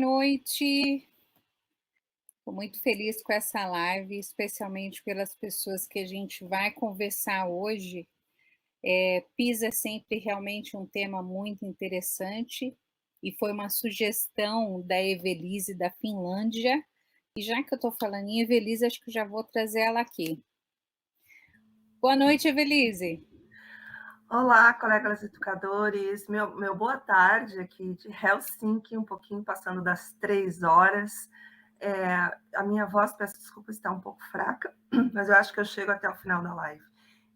noite. Estou muito feliz com essa live, especialmente pelas pessoas que a gente vai conversar hoje. PIS é sempre realmente um tema muito interessante e foi uma sugestão da Evelise da Finlândia. E já que eu estou falando em Evelise, acho que já vou trazer ela aqui. Boa noite, Evelise. Olá, colegas educadores. Meu boa tarde aqui de Helsinki, um pouquinho passando das 3 horas. A minha voz, peço desculpa, está um pouco fraca, mas eu acho que eu chego até o final da live.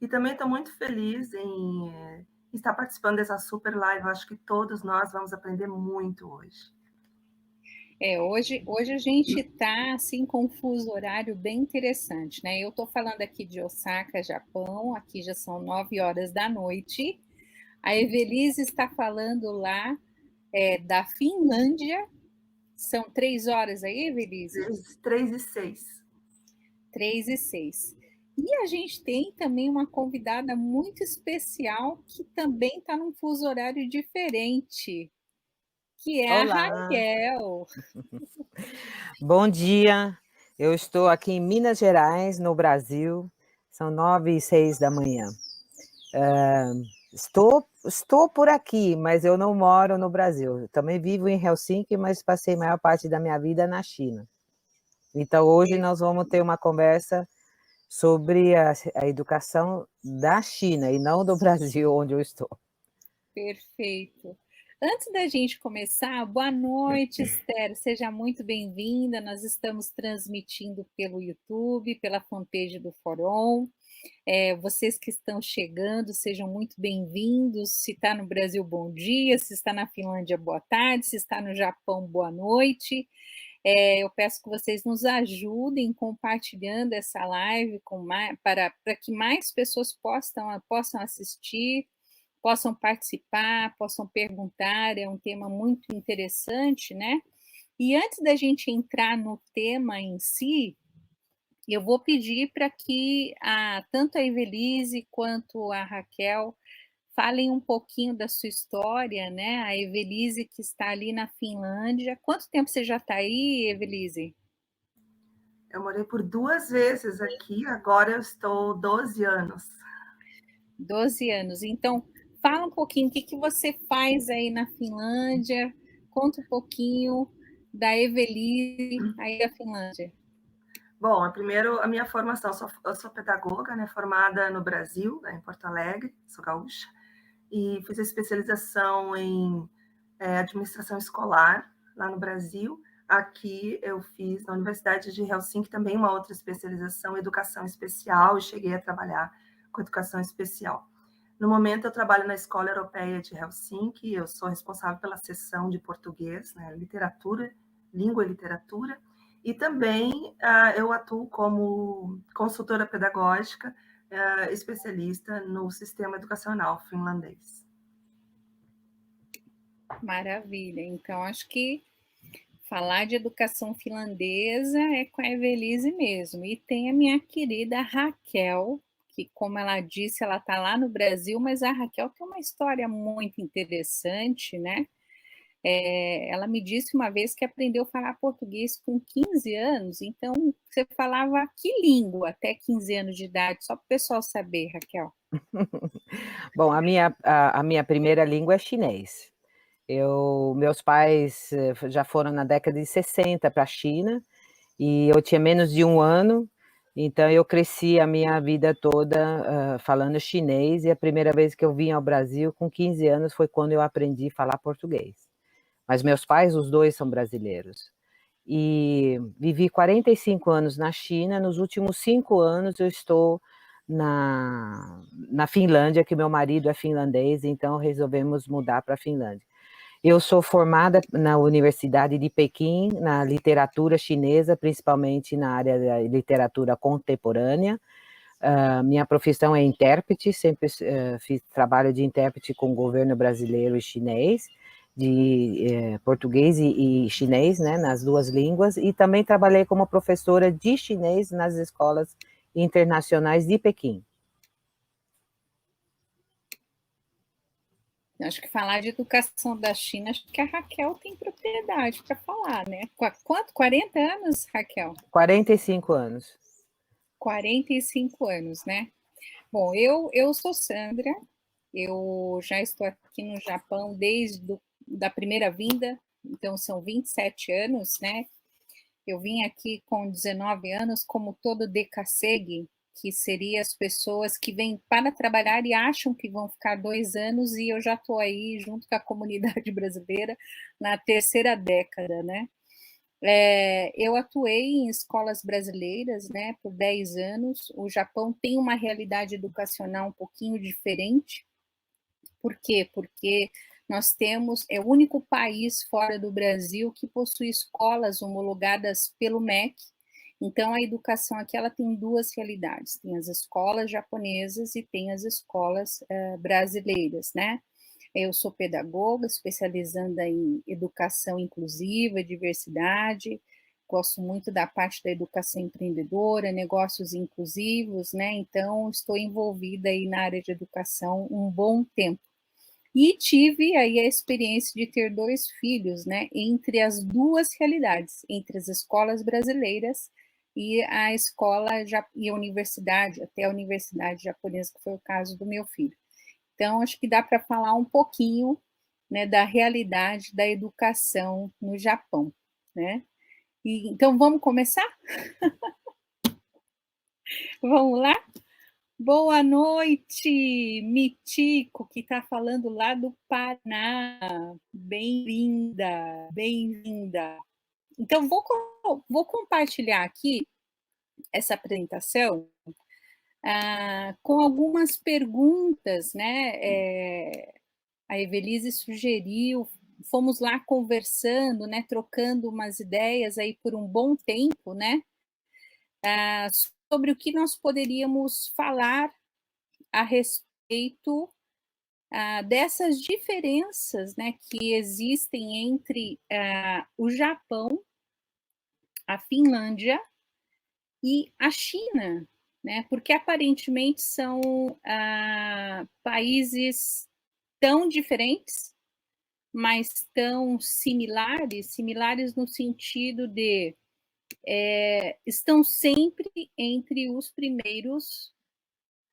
E também estou muito feliz em estar participando dessa super live. Eu acho que todos nós vamos aprender muito hoje. Hoje a gente está assim, com um fuso horário bem interessante, né? Eu estou falando aqui de Osaka, Japão, aqui já são 9 horas da noite. A Evelise está falando lá da Finlândia. São 3 horas aí, Evelise? 3 e 6. 3 e 6. E a gente tem também uma convidada muito especial que também está num fuso horário diferente, que é a Olá, Raquel. bom dia. Eu estou aqui em Minas Gerais, no Brasil. São 9h06 da manhã. Estou por aqui, mas eu não moro no Brasil. Eu também vivo em Helsinki, mas passei a maior parte da minha vida na China. Então, hoje nós vamos ter uma conversa sobre a educação da China e não do Brasil, onde eu estou. Perfeito. Antes da gente começar, boa noite, Esther. Seja muito bem-vinda. Nós estamos transmitindo pelo YouTube, pela fanpage do Forum. Vocês que estão chegando, sejam muito bem-vindos. Se está no Brasil, bom dia. Se está na Finlândia, boa tarde. Se está no Japão, boa noite. Eu peço que vocês nos ajudem compartilhando essa live para que mais pessoas possam assistir, possam participar, possam perguntar. É um tema muito interessante, né? E antes da gente entrar no tema em si, eu vou pedir para que tanto a Evelise quanto a Raquel falem um pouquinho da sua história, né? A Evelise, que está ali na Finlândia. Quanto tempo você já está aí, Evelise? Eu morei por 2 vezes aqui, agora eu estou 12 anos. 12 anos. Então, fala um pouquinho, o que você faz aí na Finlândia? Conta um pouquinho da Evelise aí da Finlândia. Bom, primeiro a minha formação, eu sou pedagoga, né, formada no Brasil, né, em Porto Alegre, sou gaúcha, e fiz a especialização em administração escolar lá no Brasil. Aqui eu fiz na Universidade de Helsinki também uma outra especialização em educação especial e cheguei a trabalhar com educação especial. No momento eu trabalho na Escola Europeia de Helsinki, eu sou responsável pela seção de português, né, literatura, língua e literatura, e também eu atuo como consultora pedagógica, especialista no sistema educacional finlandês. Maravilha. Então, acho que falar de educação finlandesa é com a Evelise mesmo. E tem a minha querida Raquel, que, como ela disse, ela está lá no Brasil, mas a Raquel tem uma história muito interessante, né? Ela me disse uma vez que aprendeu a falar português com 15 anos, então você falava que língua até 15 anos de idade, só para o pessoal saber, Raquel. Bom, a minha primeira língua é chinês. Meus pais já foram na década de 60 para a China, e eu tinha menos de 1 ano, então eu cresci a minha vida toda falando chinês, e a primeira vez que eu vim ao Brasil, com 15 anos, foi quando eu aprendi a falar português. Mas meus pais, os dois, são brasileiros. E vivi 45 anos na China, nos últimos 5 anos eu estou na Finlândia, que meu marido é finlandês, então resolvemos mudar para a Finlândia. Eu sou formada na Universidade de Pequim, na literatura chinesa, principalmente na área da literatura contemporânea. Minha profissão é intérprete, sempre fiz trabalho de intérprete com o governo brasileiro e chinês, de português e chinês, né, nas duas línguas, e também trabalhei como professora de chinês nas escolas internacionais de Pequim. Acho que falar de educação da China, acho que a Raquel tem propriedade para falar, né? Quanto? 40 anos, Raquel? 45 anos. 45 anos, né? Bom, eu sou Sandra, eu já estou aqui no Japão desde da primeira vinda, então são 27 anos, né? Eu vim aqui com 19 anos, como todo decassegue, que seria as pessoas que vêm para trabalhar e acham que vão ficar 2 anos, e eu já estou aí junto com a comunidade brasileira na terceira década, né? Eu atuei em escolas brasileiras, né, por 10 anos. O Japão tem uma realidade educacional um pouquinho diferente. Por quê? Porque nós temos, é o único país fora do Brasil que possui escolas homologadas pelo MEC. Então, a educação aqui ela tem duas realidades: tem as escolas japonesas e tem as escolas brasileiras, né? Eu sou pedagoga, especializando em educação inclusiva, diversidade. Gosto muito da parte da educação empreendedora, negócios inclusivos, né? Então, estou envolvida aí na área de educação um bom tempo. E tive aí a experiência de ter 2 filhos, né, entre as duas realidades, entre as escolas brasileiras e a escola e a universidade, até a universidade japonesa, que foi o caso do meu filho. Então, acho que dá para falar um pouquinho, né, da realidade da educação no Japão, né? Então, vamos começar? Vamos lá? Boa noite, Mitico, que está falando lá do Paraná. Bem-vinda, bem-vinda. Então, vou compartilhar aqui essa apresentação com algumas perguntas, né? A Evelise sugeriu, fomos lá conversando, né? Trocando umas ideias aí por um bom tempo, né? Sobre o que nós poderíamos falar a respeito dessas diferenças, né, que existem entre o Japão, a Finlândia e a China, né, porque aparentemente são países tão diferentes, mas tão similares no sentido de estão sempre entre os primeiros.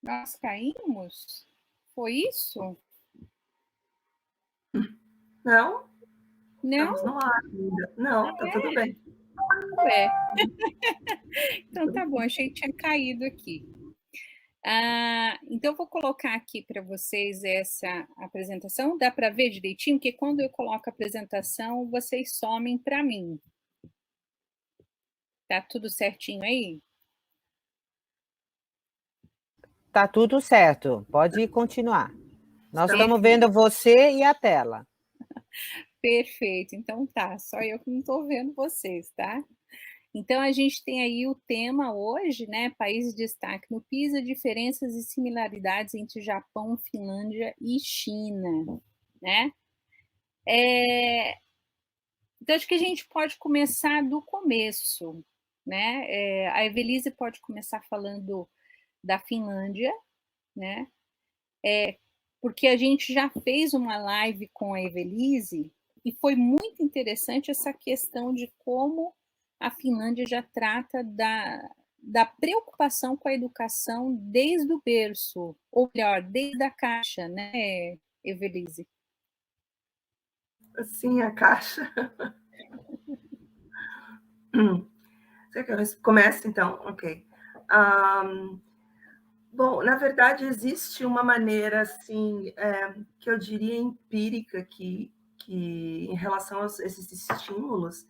Nós caímos? Foi isso? Não? Não? Estamos no ar ainda. Não, tá tudo bem. Ué. Então tá bom, achei que tinha caído aqui. Então, vou colocar aqui para vocês essa apresentação. Dá para ver direitinho? Porque quando eu coloco a apresentação, vocês somem para mim. Tá tudo certinho aí? Tá tudo certo, pode continuar. Nós estamos Perfeito. vendo você e a tela. Perfeito, então tá, só eu que não estou vendo vocês, tá? Então, a gente tem aí o tema hoje, né? Países de destaque no PISA, diferenças e similaridades entre Japão, Finlândia e China, né? Então, acho que a gente pode começar do começo, né? A Evelise pode começar falando da Finlândia, né? Porque a gente já fez uma live com a Evelise e foi muito interessante essa questão de como a Finlândia já trata da preocupação com a educação desde o berço, ou melhor, desde a caixa, né, Evelise? Sim, a caixa. Você quer que eu comece, então? Ok. Bom, na verdade, existe uma maneira, assim, que eu diria empírica, que em relação a esses estímulos,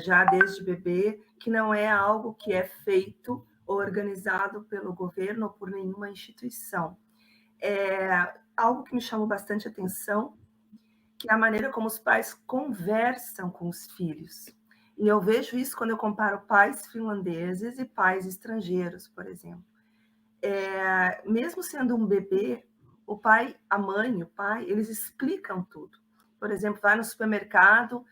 já desde bebê, que não é algo que é feito ou organizado pelo governo ou por nenhuma instituição. Algo que me chamou bastante atenção, que é a maneira como os pais conversam com os filhos. E eu vejo isso quando eu comparo pais finlandeses e pais estrangeiros, por exemplo. Mesmo sendo um bebê, o pai, a mãe, o pai, eles explicam tudo. Por exemplo, vai no supermercado,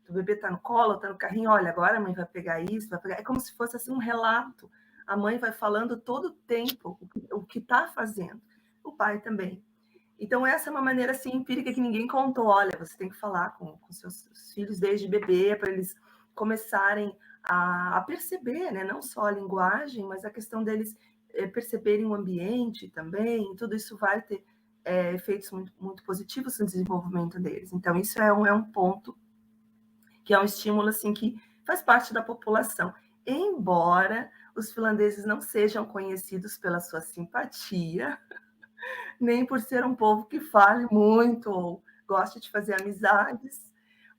o bebê está no colo, está no carrinho, olha, agora a mãe vai pegar isso, vai pegar. É como se fosse assim, um relato. A mãe vai falando todo o tempo o que está fazendo. O pai também. Então, essa é uma maneira assim, empírica que ninguém contou. Olha, você tem que falar com seus filhos desde bebê, para eles começarem a perceber, né? Não só a linguagem, mas a questão deles perceberem o ambiente também. Tudo isso vai ter efeitos muito, muito positivos no desenvolvimento deles. Então, isso é um ponto que é um estímulo assim, que faz parte da população. Embora os finlandeses não sejam conhecidos pela sua simpatia, nem por ser um povo que fale muito ou goste de fazer amizades,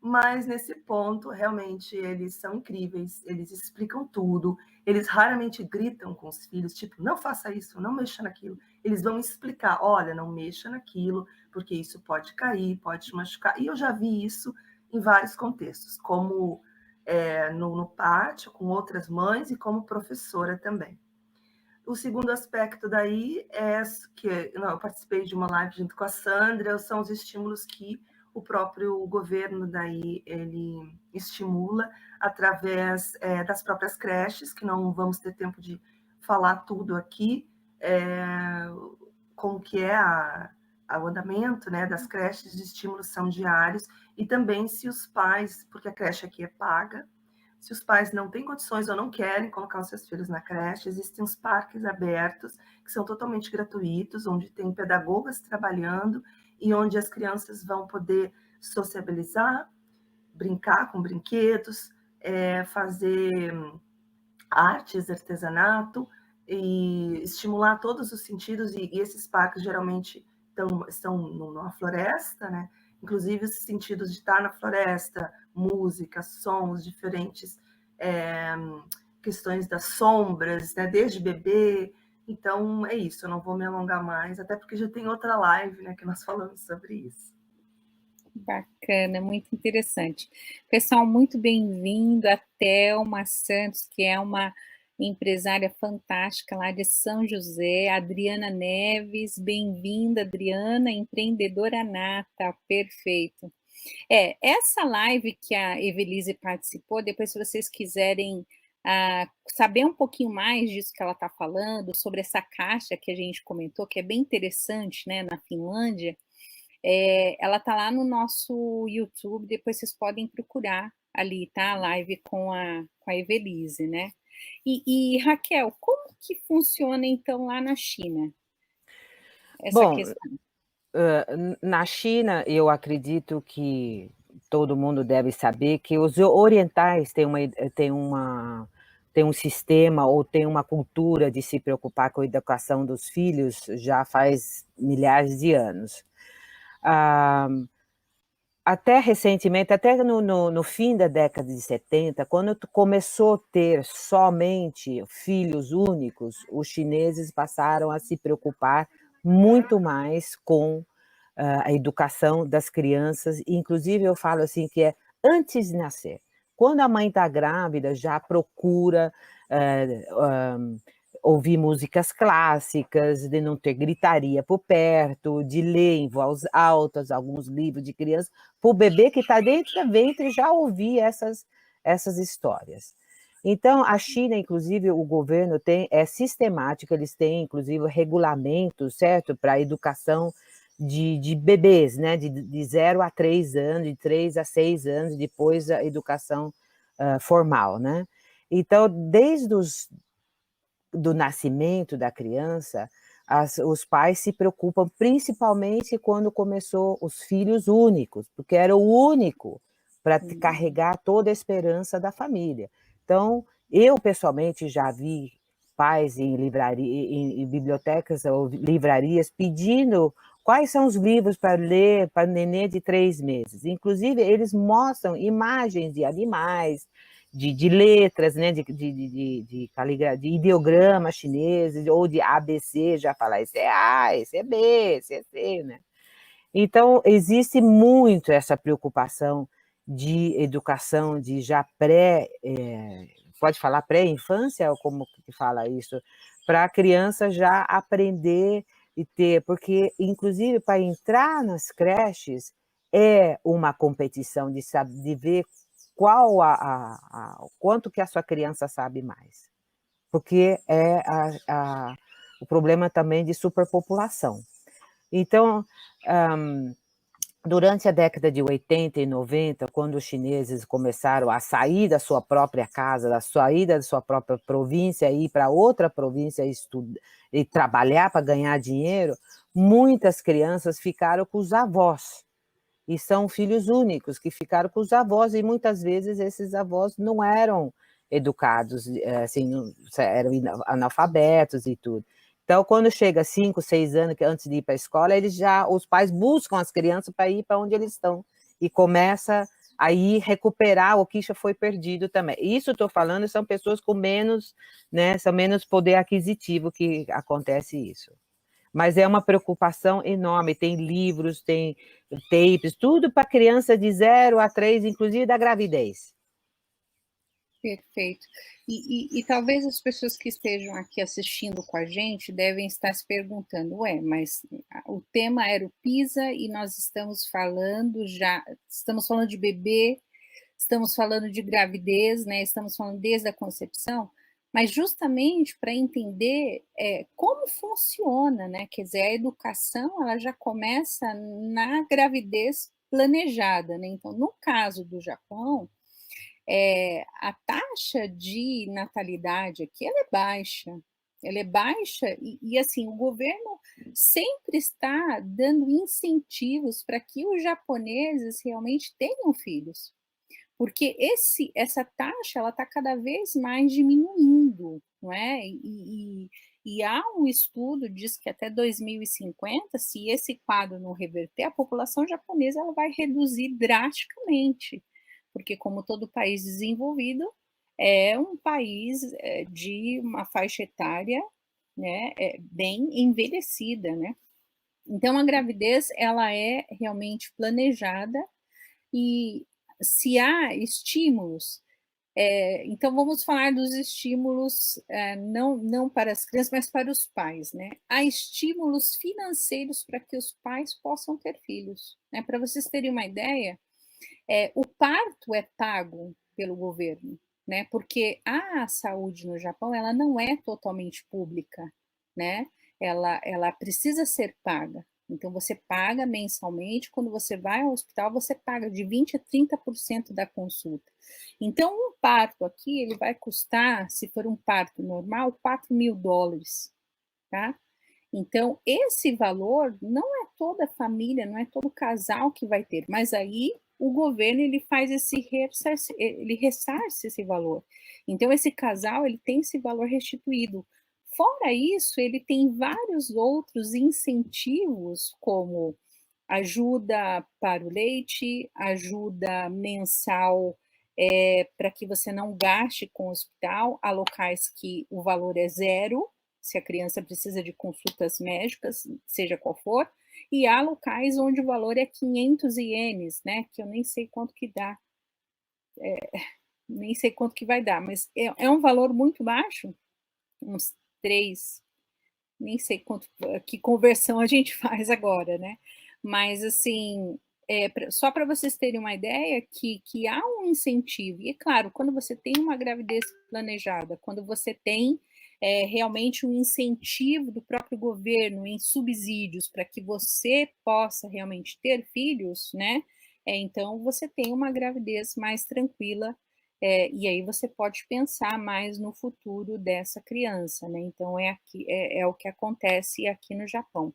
mas nesse ponto, realmente, eles são incríveis, eles explicam tudo, eles raramente gritam com os filhos, tipo, não faça isso, não mexa naquilo. Eles vão explicar, olha, não mexa naquilo, porque isso pode cair, pode te machucar. E eu já vi isso em vários contextos, como no pátio, com outras mães e como professora também. O segundo aspecto daí é que eu participei de uma live junto com a Sandra, são os estímulos que o próprio governo daí ele estimula através das próprias creches, que não vamos ter tempo de falar tudo aqui, como que é o andamento, né, das creches, os estímulos são diários, e também se os pais, porque a creche aqui é paga, se os pais não têm condições ou não querem colocar os seus filhos na creche, existem os parques abertos, que são totalmente gratuitos, onde tem pedagogas trabalhando e onde as crianças vão poder sociabilizar, brincar com brinquedos, fazer artes, artesanato, e estimular todos os sentidos, e esses parques geralmente estão numa floresta, né? Inclusive os sentidos de estar na floresta, música, sons diferentes, questões das sombras, né? Desde bebê. Então, é isso, eu não vou me alongar mais, até porque já tem outra live, né, que nós falamos sobre isso. Bacana, muito interessante. Pessoal, muito bem-vindo a Thelma Santos, que é uma empresária fantástica lá de São José, Adriana Neves, bem-vinda, Adriana, empreendedora nata, perfeito. Essa live que a Evelise participou, depois se vocês quiserem saber um pouquinho mais disso que ela está falando, sobre essa caixa que a gente comentou, que é bem interessante, né, na Finlândia, ela está lá no nosso YouTube, depois vocês podem procurar ali, tá? A live com a Evelise, né? E Raquel, como que funciona então lá na China essa Bom, questão? na China, eu acredito que todo mundo deve saber que os orientais têm um sistema ou têm uma cultura de se preocupar com a educação dos filhos já faz milhares de anos. Até recentemente, até no fim da década de 70, quando começou a ter somente filhos únicos, os chineses passaram a se preocupar muito mais com a educação das crianças, inclusive eu falo assim que é antes de nascer. Quando a mãe está grávida, já procura ouvir músicas clássicas, de não ter gritaria por perto, de ler em voz alta alguns livros de criança, para o bebê que está dentro do ventre já ouvir essas histórias. Então, a China, inclusive, o governo é sistemático, eles têm, inclusive, regulamentos, certo, para a educação de bebês, né, de 0 a 3 anos, de 3 a 6 anos, depois a educação formal, né? Então, desde do nascimento da criança, os pais se preocupam principalmente quando começou os filhos únicos, porque era o único para carregar toda a esperança da família. Então, eu pessoalmente já vi pais em bibliotecas ou livrarias pedindo quais são os livros para ler para o nenê de 3 meses. Inclusive, eles mostram imagens de animais, de letras, né, de ideogramas chineses, ou de ABC, já falar, esse é A, esse é B, esse é C, né? Então, existe muito essa preocupação de educação, de já pode falar pré-infância, ou como que fala isso? Para a criança já aprender e ter, porque, inclusive, para entrar nas creches, é uma competição de ver qual quanto que a sua criança sabe mais, porque é o problema também de superpopulação. Então, durante a década de 80 e 90, quando os chineses começaram a sair da sua própria casa, da saída da sua própria província, e ir para outra província e trabalhar para ganhar dinheiro, muitas crianças ficaram com os avós. E são filhos únicos que ficaram com os avós, e muitas vezes esses avós não eram educados, assim, eram analfabetos e tudo. Então, quando chega 5, 6 anos antes de ir para a escola, os pais buscam as crianças para ir para onde eles estão, e começa a ir recuperar o que já foi perdido também. Isso estou falando, são pessoas com menos, né, são menos poder aquisitivo que acontece isso. Mas é uma preocupação enorme, tem livros, tem tapes, tudo para criança de 0 a 3, inclusive da gravidez. Perfeito. E talvez as pessoas que estejam aqui assistindo com a gente devem estar se perguntando, mas o tema era o PISA e nós estamos falando de bebê, estamos falando de gravidez, né? Estamos falando desde a concepção, mas justamente para entender como funciona, né? Quer dizer, a educação ela já começa na gravidez planejada, né? Então, no caso do Japão, a taxa de natalidade aqui ela é baixa e assim, o governo sempre está dando incentivos para que os japoneses realmente tenham filhos, porque essa taxa ela está cada vez mais diminuindo, não é? E há um estudo que diz que até 2050, se esse quadro não reverter, a população japonesa ela vai reduzir drasticamente, porque como todo país desenvolvido, é um país de uma faixa etária, né, bem envelhecida, né? Então a gravidez ela é realmente planejada e se há estímulos, então vamos falar dos estímulos não para as crianças, mas para os pais, né? Há estímulos financeiros para que os pais possam ter filhos, né? Para vocês terem uma ideia, o parto é pago pelo governo, né? Porque a saúde no Japão ela não é totalmente pública, né? Ela precisa ser paga. Então, você paga mensalmente, quando você vai ao hospital, você paga de 20% a 30% da consulta. Então, um parto aqui, ele vai custar, se for um parto normal, $4.000, tá? Então, esse valor não é toda a família, não é todo casal que vai ter, mas aí o governo ele faz ele ressarce esse valor. Então, esse casal ele tem esse valor restituído. Fora isso, ele tem vários outros incentivos, como ajuda para o leite, ajuda mensal para que você não gaste com o hospital, há locais que o valor é zero, se a criança precisa de consultas médicas, seja qual for, e há locais onde o valor é 500 ienes, né, que eu nem sei quanto que dá, nem sei quanto que vai dar, mas é um valor muito baixo, uns 3, nem sei que conversão a gente faz agora, né, mas assim, só para vocês terem uma ideia que há um incentivo, e é claro, quando você tem uma gravidez planejada, quando você tem realmente um incentivo do próprio governo em subsídios para que você possa realmente ter filhos, né? Então você tem uma gravidez mais tranquila, e aí você pode pensar mais no futuro dessa criança, né? Então é o que acontece aqui no Japão.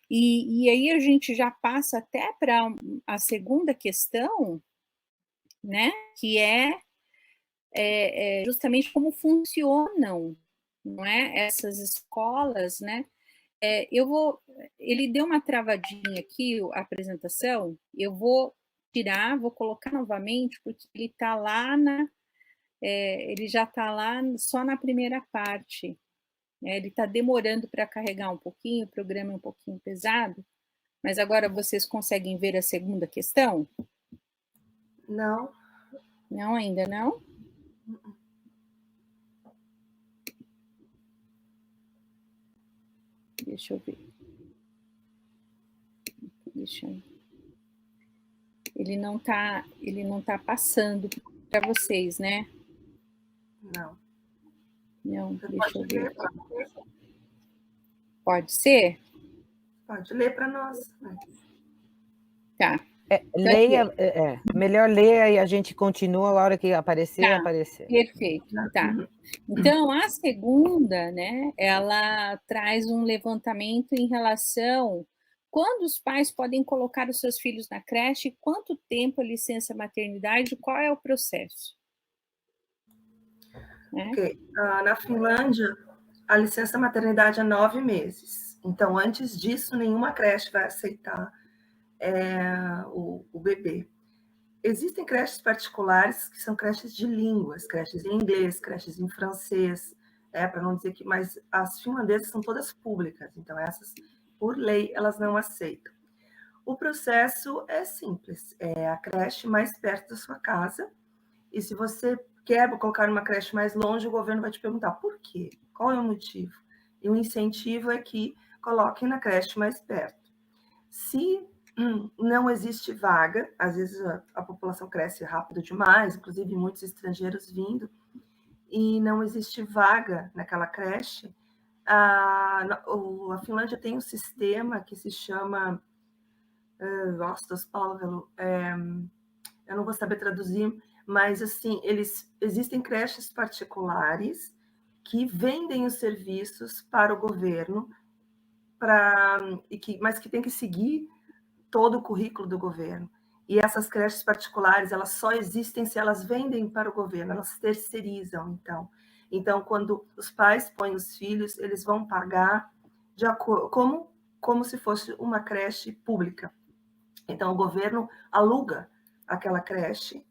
E aí a gente já passa até para a segunda questão, né? Que é justamente como funcionam, não é? Essas escolas, né? Ele deu uma travadinha aqui, a apresentação, eu vou tirar, vou colocar novamente, porque ele está lá ele já está lá só na primeira parte. Ele está demorando para carregar um pouquinho, o programa é um pouquinho pesado, mas agora vocês conseguem ver a segunda questão? Não. Não, ainda não? Deixa eu ver. Ele não tá passando para vocês, né? Não. Não, deixa eu ver. Pode ser? Pode ler para nós. Né? Tá. Leia, melhor ler e a gente continua a hora que aparecer, Tá, aparecer. perfeito, tá. Então, a segunda, né, ela traz um levantamento em relação quando os pais podem colocar os seus filhos na creche, quanto tempo a licença maternidade, qual é o processo? Né? Ok. Na Finlândia, a licença maternidade é 9 meses. Então, antes disso, nenhuma creche vai aceitar o bebê. Existem creches particulares que são creches de línguas, creches em inglês, creches em francês, para não dizer que, mas as finlandesas são todas públicas, então essas, por lei, elas não aceitam. O processo é simples, é a creche mais perto da sua casa, e se você quer colocar uma creche mais longe, o governo vai te perguntar por quê, qual é o motivo? E o incentivo é que coloquem na creche mais perto. Se não existe vaga, às vezes a população cresce rápido demais, inclusive muitos estrangeiros vindo, e não existe vaga naquela creche, a Finlândia tem um sistema que se chama eu não vou saber traduzir, mas assim, existem creches particulares que vendem os serviços para o governo, mas que tem que seguir todo o currículo do governo. E essas creches particulares, elas só existem se elas vendem para o governo, elas terceirizam, então. Então, quando os pais põem os filhos, eles vão pagar de acordo, como se fosse uma creche pública. Então, o governo aluga aquela creche,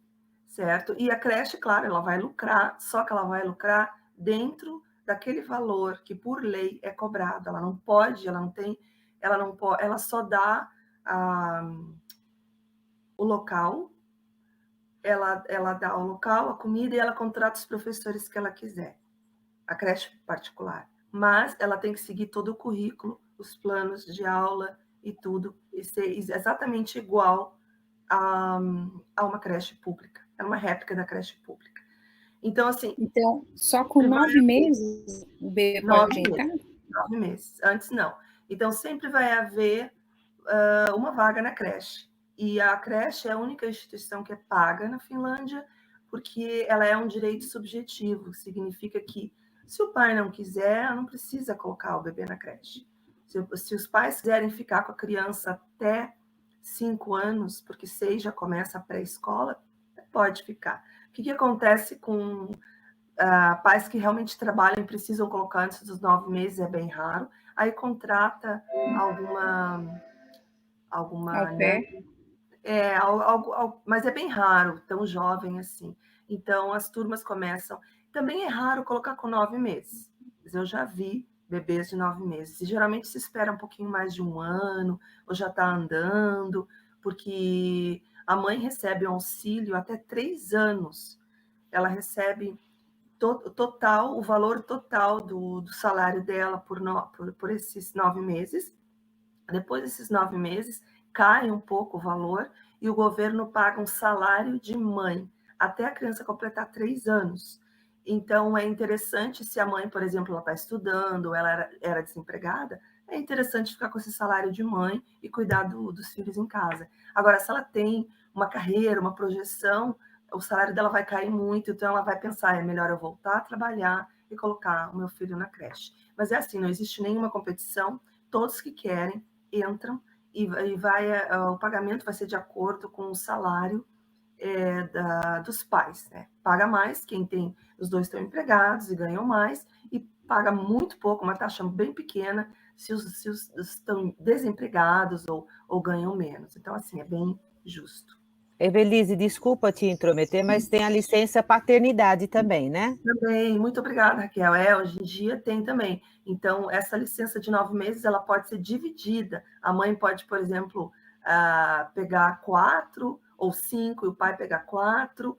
certo? E a creche, claro, ela vai lucrar, só que ela vai lucrar dentro daquele valor que, por lei, é cobrado. Ela não pode, ela só dá o local, ela dá o local, a comida e ela contrata os professores que ela quiser, a creche particular. Mas ela tem que seguir todo o currículo, os planos de aula e tudo, e ser exatamente igual a uma creche pública. É uma réplica da creche pública. Então, assim... Então, só com 9 meses o bebê pode entrar? 9 meses. Antes, não. Então, sempre vai haver uma vaga na creche. E a creche é a única instituição que é paga na Finlândia, porque ela é um direito subjetivo, significa que se o pai não quiser, não precisa colocar o bebê na creche. Se os pais quiserem ficar com a criança até 5 anos, porque 6 já começa a pré-escola, pode ficar. O que acontece com pais que realmente trabalham e precisam colocar antes dos 9 meses, é bem raro, aí contrata alguma né? Mas é bem raro, tão jovem assim. Então, as turmas começam... Também é raro colocar com 9 meses. Eu já vi bebês de 9 meses. E geralmente se espera um pouquinho mais de 1 ano, ou já está andando, porque a mãe recebe um auxílio até 3 anos. Ela recebe o valor total do salário dela por esses 9 meses. Depois desses 9 meses, cai um pouco o valor e o governo paga um salário de mãe até a criança completar 3 anos. Então, é interessante, se a mãe, por exemplo, ela está estudando, ela era desempregada, é interessante ficar com esse salário de mãe e cuidar dos filhos em casa. Agora, se ela tem uma carreira, uma projeção, o salário dela vai cair muito, então ela vai pensar, é melhor eu voltar a trabalhar e colocar o meu filho na creche. Mas é assim, não existe nenhuma competição, todos que querem entram e o pagamento vai ser de acordo com o salário dos pais, né? Paga mais, os dois estão empregados e ganham mais, e paga muito pouco, uma taxa bem pequena, se os estão desempregados ou ganham menos. Então, assim, é bem justo. Evelise, desculpa te intrometer, mas tem a licença paternidade também, né? Também, muito obrigada, Raquel. Hoje em dia tem também. Então, essa licença de 9 meses, ela pode ser dividida. A mãe pode, por exemplo, pegar 4 ou 5 e o pai pegar 4.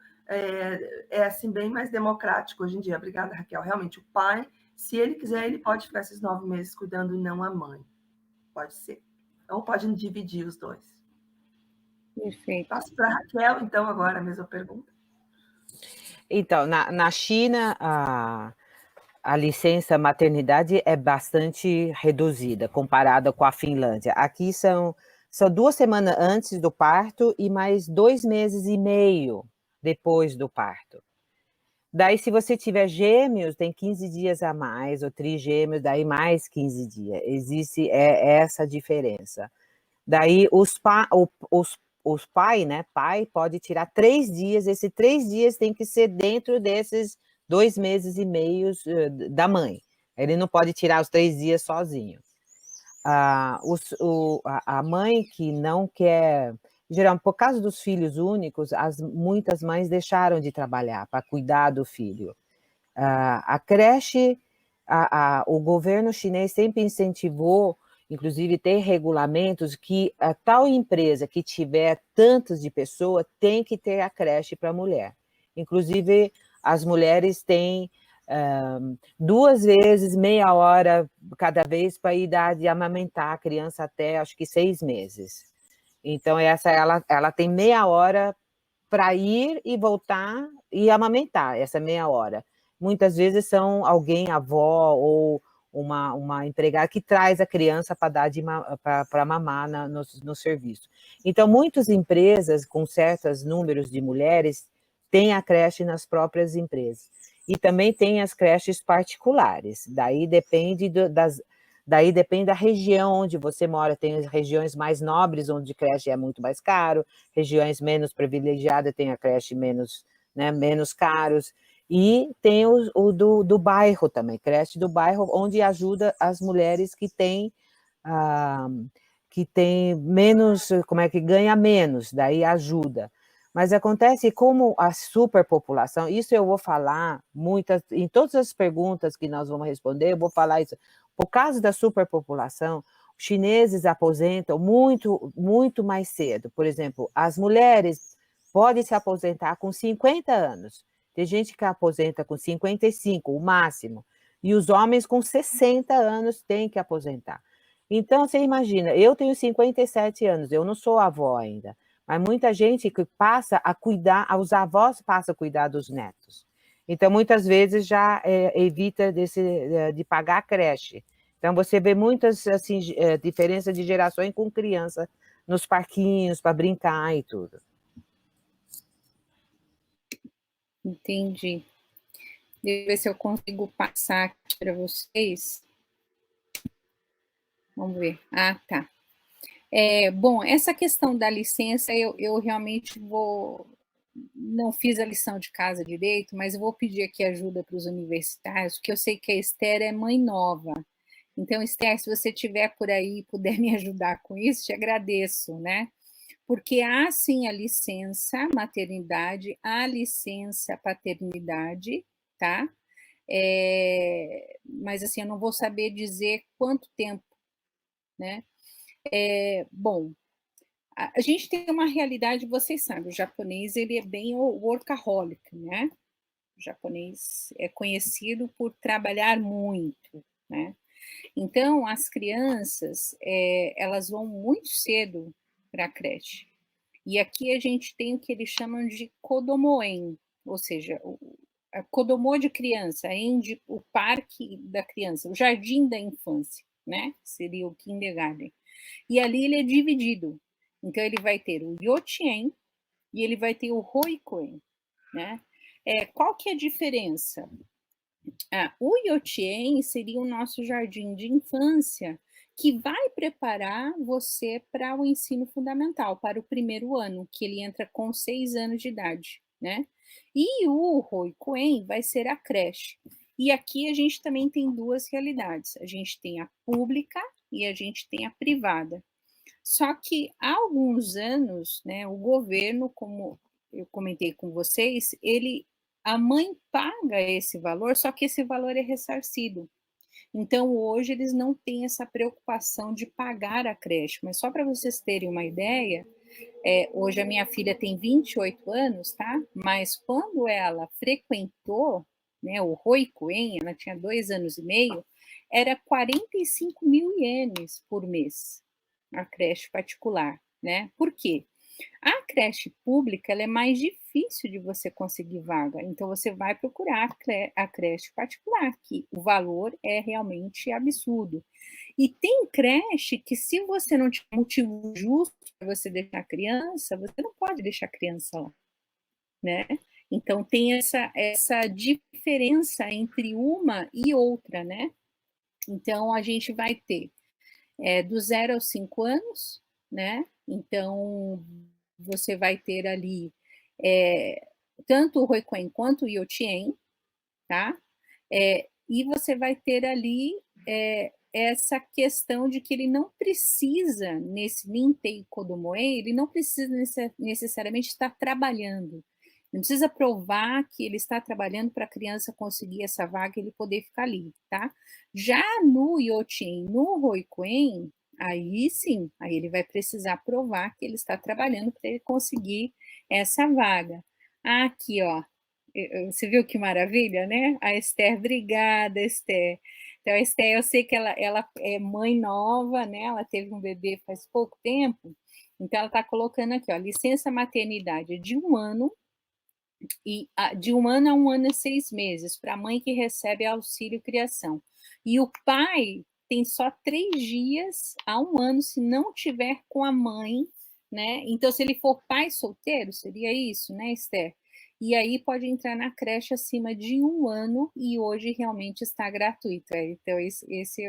Assim, bem mais democrático hoje em dia. Obrigada, Raquel. Realmente, o pai, se ele quiser, ele pode ficar esses 9 meses cuidando e não a mãe. Pode ser. Ou pode dividir os dois. Perfeito. Passo para a Raquel, então, agora a mesma pergunta. Então, na China, a licença maternidade é bastante reduzida comparada com a Finlândia. Aqui são 2 semanas antes do parto e mais 2 meses e meio depois do parto. Daí, se você tiver gêmeos, tem 15 dias a mais, ou trigêmeos, daí mais 15 dias. Existe essa diferença. Daí, os pai, né? Pai pode tirar 3 dias, esses 3 dias tem que ser dentro desses 2 meses e meio da mãe. Ele não pode tirar os 3 dias sozinho. A mãe que não quer, geralmente, por causa dos filhos únicos, muitas mães deixaram de trabalhar para cuidar do filho. A creche, o governo chinês sempre incentivou, inclusive tem regulamentos que a tal empresa que tiver tantas de pessoa tem que ter a creche para a mulher. Inclusive, as mulheres têm 2 vezes meia hora cada vez para ir dar de amamentar a criança até, acho que 6 meses. Então, ela tem meia hora para ir e voltar e amamentar, essa meia hora. Muitas vezes são alguém, avó ou uma empregada que traz a criança para dar para mamar no serviço. Então, muitas empresas com certos números de mulheres têm a creche nas próprias empresas. E também tem as creches particulares, daí depende da região onde você mora, tem as regiões mais nobres, onde creche é muito mais caro, regiões menos privilegiadas tem a creche menos, né, menos caros, e tem o do bairro também, creche do bairro, onde ajuda as mulheres que têm menos, que ganha menos, daí ajuda. Mas acontece como a superpopulação, isso eu vou falar em todas as perguntas que nós vamos responder, eu vou falar isso. Por causa da superpopulação, os chineses aposentam muito, muito mais cedo. Por exemplo, as mulheres podem se aposentar com 50 anos. Tem gente que aposenta com 55, o máximo. E os homens com 60 anos têm que aposentar. Então, você imagina, eu tenho 57 anos, eu não sou avó ainda. Mas muita gente que passa a cuidar, os avós passam a cuidar dos netos. Então, muitas vezes já evita de pagar a creche. Então, você vê muitas assim, diferenças de gerações com criança nos parquinhos para brincar e tudo. Entendi. Deixa eu ver se eu consigo passar aqui para vocês. Vamos ver. Ah, tá. Bom, essa questão da licença, eu realmente não fiz a lição de casa direito, mas eu vou pedir aqui ajuda para os universitários, porque eu sei que a Esther é mãe nova. Então, Esther, se você estiver por aí e puder me ajudar com isso, te agradeço, né? Porque há sim a licença maternidade, a licença paternidade, tá? Mas assim, eu não vou saber dizer quanto tempo, né? Bom, a gente tem uma realidade, vocês sabem, o japonês ele é bem workaholic, né? O japonês é conhecido por trabalhar muito, né? Então, as crianças, elas vão muito cedo para a creche. E aqui a gente tem o que eles chamam de kodomoen, ou seja, a kodomo de criança, o parque da criança, o jardim da infância, né? Seria o kindergarten. E ali ele é dividido. Então, ele vai ter o Yochien e ele vai ter o Hoikuen, né? Qual que é a diferença? O Yochien seria o nosso jardim de infância, que vai preparar você para o ensino fundamental, para o primeiro ano, que ele entra com 6 anos de idade, né? E o Hoikuen vai ser a creche. E aqui a gente também tem 2 realidades. A gente tem a pública e a gente tem a privada. Só que há alguns anos, né, o governo, como eu comentei com vocês, a mãe paga esse valor, só que esse valor é ressarcido. Então, hoje, eles não têm essa preocupação de pagar a creche. Mas só para vocês terem uma ideia, hoje a minha filha tem 28 anos, tá? Mas quando ela frequentou, né, o Hoikuen, ela tinha 2 anos e meio, era 45 mil ienes por mês, a creche particular, né? Por quê? A creche pública ela é mais difícil difícil de você conseguir vaga, então você vai procurar a creche particular, que o valor é realmente absurdo. E tem creche que se você não tiver motivo justo para você deixar a criança, você não pode deixar a criança lá, né. Então tem essa diferença entre uma e outra, né. Então a gente vai ter, do 0 aos 5 anos, né, então você vai ter ali, tanto o Roikuen quanto o幼稚園, tá. E você vai ter ali, essa questão de que ele não precisa, nesse Nintei Kodomoe, ele não precisa necessariamente estar trabalhando. Não precisa provar que ele está trabalhando para a criança conseguir essa vaga e ele poder ficar ali, tá. Já no幼稚園, no Roikuen, aí sim, aí ele vai precisar provar que ele está trabalhando para ele conseguir essa vaga. Aqui, ó, você viu que maravilha, né? A Esther, obrigada, Esther. Então, a Esther, eu sei que ela é mãe nova, né? Ela teve um bebê faz pouco tempo, então ela está colocando aqui, ó, licença maternidade é de 1 ano, e de 1 ano a 1 ano e 6 meses, para a mãe que recebe auxílio criação. E o pai tem só 3 dias a 1 ano, se não tiver com a mãe, né? Então, se ele for pai solteiro, seria isso, né, Esther? E aí pode entrar na creche acima de 1 ano e hoje realmente está gratuito. Então, esse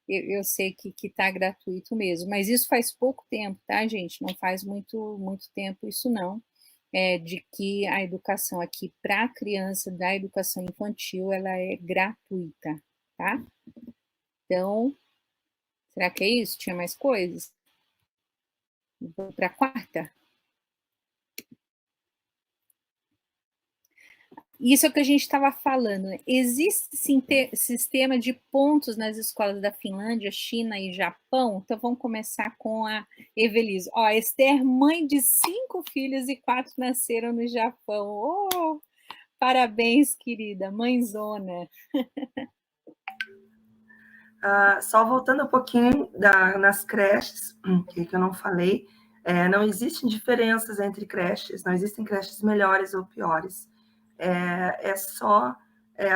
eu sei que está gratuito mesmo, mas isso faz pouco tempo, tá, gente? Não faz muito tempo isso não, de que a educação aqui para a criança da educação infantil, ela é gratuita, tá? Então, será que é isso? Tinha mais coisas? Vou para a quarta? Isso é o que a gente estava falando, né? Existe sim sistema de pontos nas escolas da Finlândia, China e Japão? Então vamos começar com a Evelise. Ó, Esther, mãe de 5 filhos e 4 nasceram no Japão. Oh, parabéns, querida, mãezona. Só voltando um pouquinho nas creches, que eu não falei, não existem diferenças entre creches, não existem creches melhores ou piores.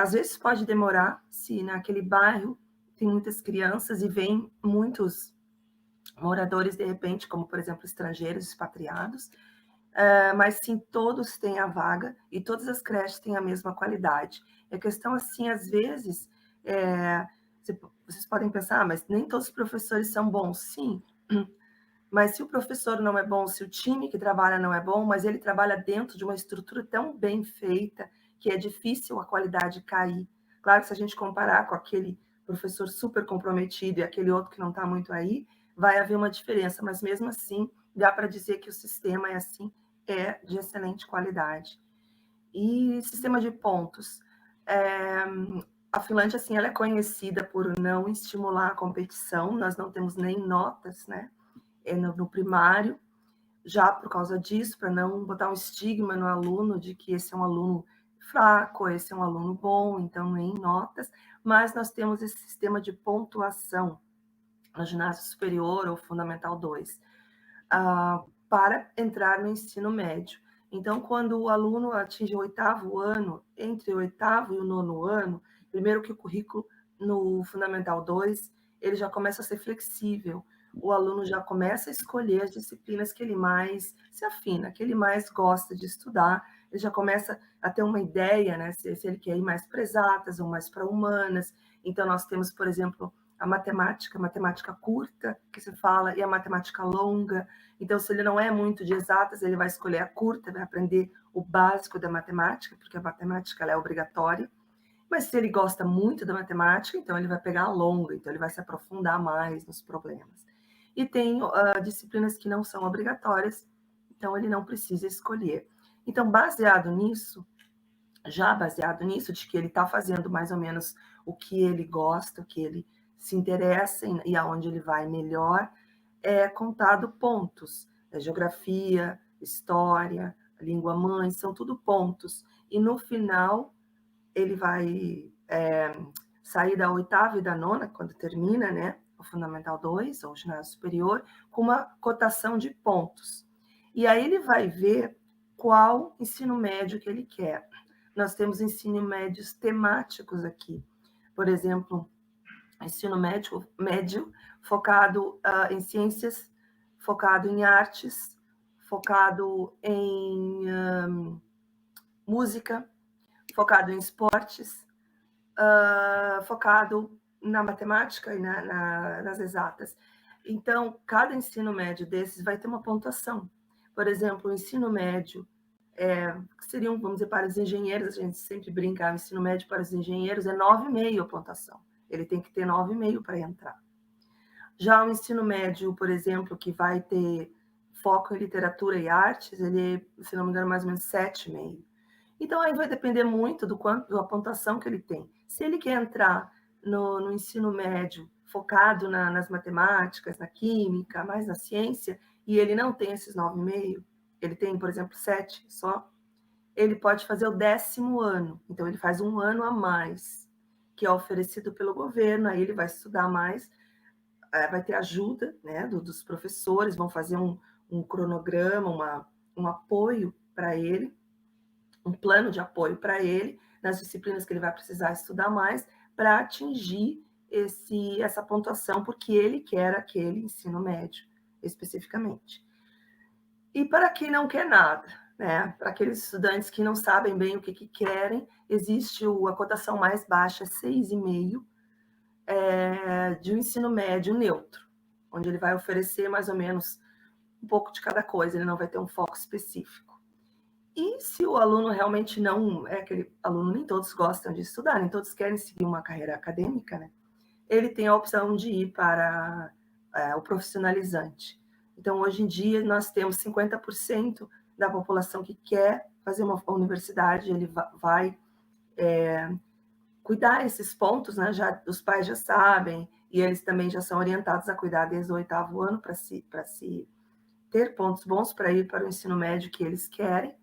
Às vezes pode demorar, se naquele bairro tem muitas crianças e vem muitos moradores, de repente, como, por exemplo, estrangeiros, expatriados, mas sim, todos têm a vaga e todas as creches têm a mesma qualidade. A questão, assim, às vezes, vocês podem pensar, mas nem todos os professores são bons. Sim, mas se o professor não é bom, se o time que trabalha não é bom, mas ele trabalha dentro de uma estrutura tão bem feita que é difícil a qualidade cair. Claro que se a gente comparar com aquele professor super comprometido e aquele outro que não está muito aí, vai haver uma diferença, mas mesmo assim, dá para dizer que o sistema é assim, é de excelente qualidade. E sistema de pontos. A Finlândia, assim, ela é conhecida por não estimular a competição, nós não temos nem notas, né? No primário, já por causa disso, para não botar um estigma no aluno de que esse é um aluno fraco, esse é um aluno bom, então nem notas, mas nós temos esse sistema de pontuação no ginásio superior ou fundamental 2, para entrar no ensino médio. Então, quando o aluno atinge o 8º ano, entre o 8º e o 9º ano, primeiro que o currículo no fundamental 2, ele já começa a ser flexível, o aluno já começa a escolher as disciplinas que ele mais se afina, que ele mais gosta de estudar, ele já começa a ter uma ideia, né, se ele quer ir mais para exatas ou mais para humanas. Então, nós temos, por exemplo, a matemática curta, que se fala, e a matemática longa. Então, se ele não é muito de exatas, ele vai escolher a curta, vai aprender o básico da matemática, porque a matemática ela é obrigatória. Mas se ele gosta muito da matemática, então ele vai pegar a longa, então ele vai se aprofundar mais nos problemas. E tem disciplinas que não são obrigatórias, então ele não precisa escolher. Então, baseado nisso, de que ele está fazendo mais ou menos o que ele gosta, o que ele se interessa e aonde ele vai melhor, é contado pontos. Geografia, história, língua mãe, são tudo pontos. E no final, ele vai sair da 8ª e da 9ª, quando termina, né, o Fundamental 2, ou o ginásio superior, com uma cotação de pontos. E aí ele vai ver qual ensino médio que ele quer. Nós temos ensino médios temáticos aqui. Por exemplo, ensino médio focado em ciências, focado em artes, focado em música, focado em esportes, focado na matemática e nas exatas. Então, cada ensino médio desses vai ter uma pontuação. Por exemplo, o ensino médio, que seriam, vamos dizer, para os engenheiros, a gente sempre brinca, o ensino médio para os engenheiros é 9,5 a pontuação. Ele tem que ter 9,5 para entrar. Já o ensino médio, por exemplo, que vai ter foco em literatura e artes, ele, se não me engano, mais ou menos 7,5. Então, aí vai depender muito da pontuação que ele tem. Se ele quer entrar no ensino médio focado nas matemáticas, na química, mais na ciência, e ele não tem esses 9,5, ele tem, por exemplo, 7 só, ele pode fazer o 10º ano. Então, ele faz um ano a mais, que é oferecido pelo governo, aí ele vai estudar mais, vai ter ajuda, né, dos professores, vão fazer um cronograma, um apoio para ele, um plano de apoio para ele, nas disciplinas que ele vai precisar estudar mais, para atingir essa pontuação, porque ele quer aquele ensino médio, especificamente. E para quem não quer nada, né? Para aqueles estudantes que não sabem bem o que querem, existe a cotação mais baixa, 6,5, de um ensino médio neutro, onde ele vai oferecer mais ou menos um pouco de cada coisa, ele não vai ter um foco específico. E se o aluno realmente não é aquele aluno, nem todos gostam de estudar, nem todos querem seguir uma carreira acadêmica, né? Ele tem a opção de ir para o profissionalizante. Então, hoje em dia, nós temos 50% da população que quer fazer uma universidade, ele vai cuidar esses pontos, né? Os pais já sabem, e eles também já são orientados a cuidar desde o 8º ano para se ter pontos bons para ir para o ensino médio que eles querem.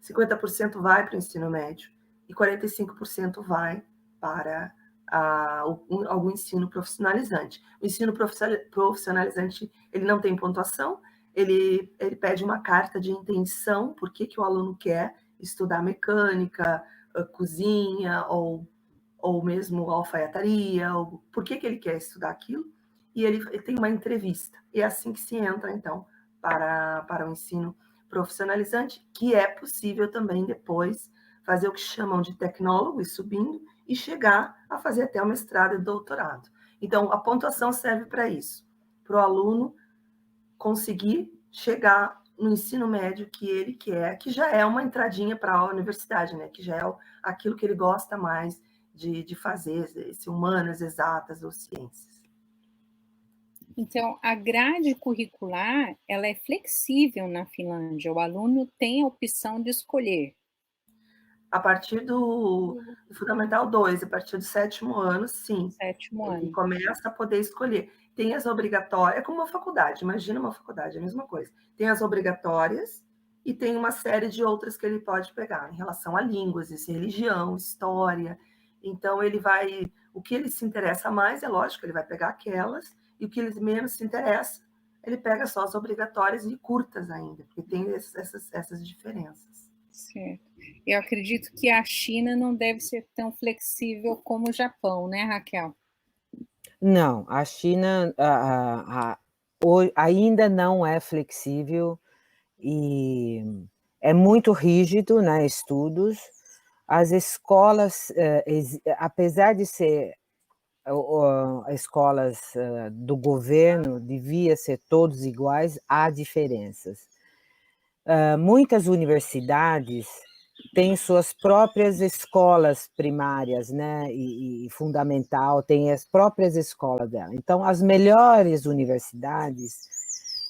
50% vai para o ensino médio e 45% vai para algum ensino profissionalizante. O ensino profissionalizante, ele não tem pontuação, ele pede uma carta de intenção, por que o aluno quer estudar mecânica, cozinha, ou mesmo alfaiataria, por que ele quer estudar aquilo, e ele tem uma entrevista. E é assim que se entra, então, para o ensino profissionalizante, que é possível também depois fazer o que chamam de tecnólogo, e subindo, e chegar a fazer até o mestrado e doutorado. Então, a pontuação serve para isso, para o aluno conseguir chegar no ensino médio que ele quer, que já é uma entradinha para a universidade, né? Que já é aquilo que ele gosta mais de fazer, se humanas, exatas ou ciências. Então, a grade curricular, ela é flexível na Finlândia, o aluno tem a opção de escolher. A partir do Fundamental 2, a partir do 7º ano, sim. 7º ano. Ele começa a poder escolher. Tem as obrigatórias, é como uma faculdade, imagina uma faculdade, é a mesma coisa. Tem as obrigatórias e tem uma série de outras que ele pode pegar, em relação a línguas, religião, história. Então, ele vai... O que ele se interessa mais, é lógico, ele vai pegar aquelas, e o que ele menos se interessa, ele pega só as obrigatórias e curtas ainda, porque tem essas diferenças. Certo. Eu acredito que a China não deve ser tão flexível como o Japão, né, Raquel? Não, a China ainda não é flexível e é muito rígido, né, estudos. As escolas, apesar de ser escolas do governo, devia ser todos iguais, há diferenças. Muitas universidades têm suas próprias escolas primárias, né, e fundamental, tem as próprias escolas dela. Então, as melhores universidades,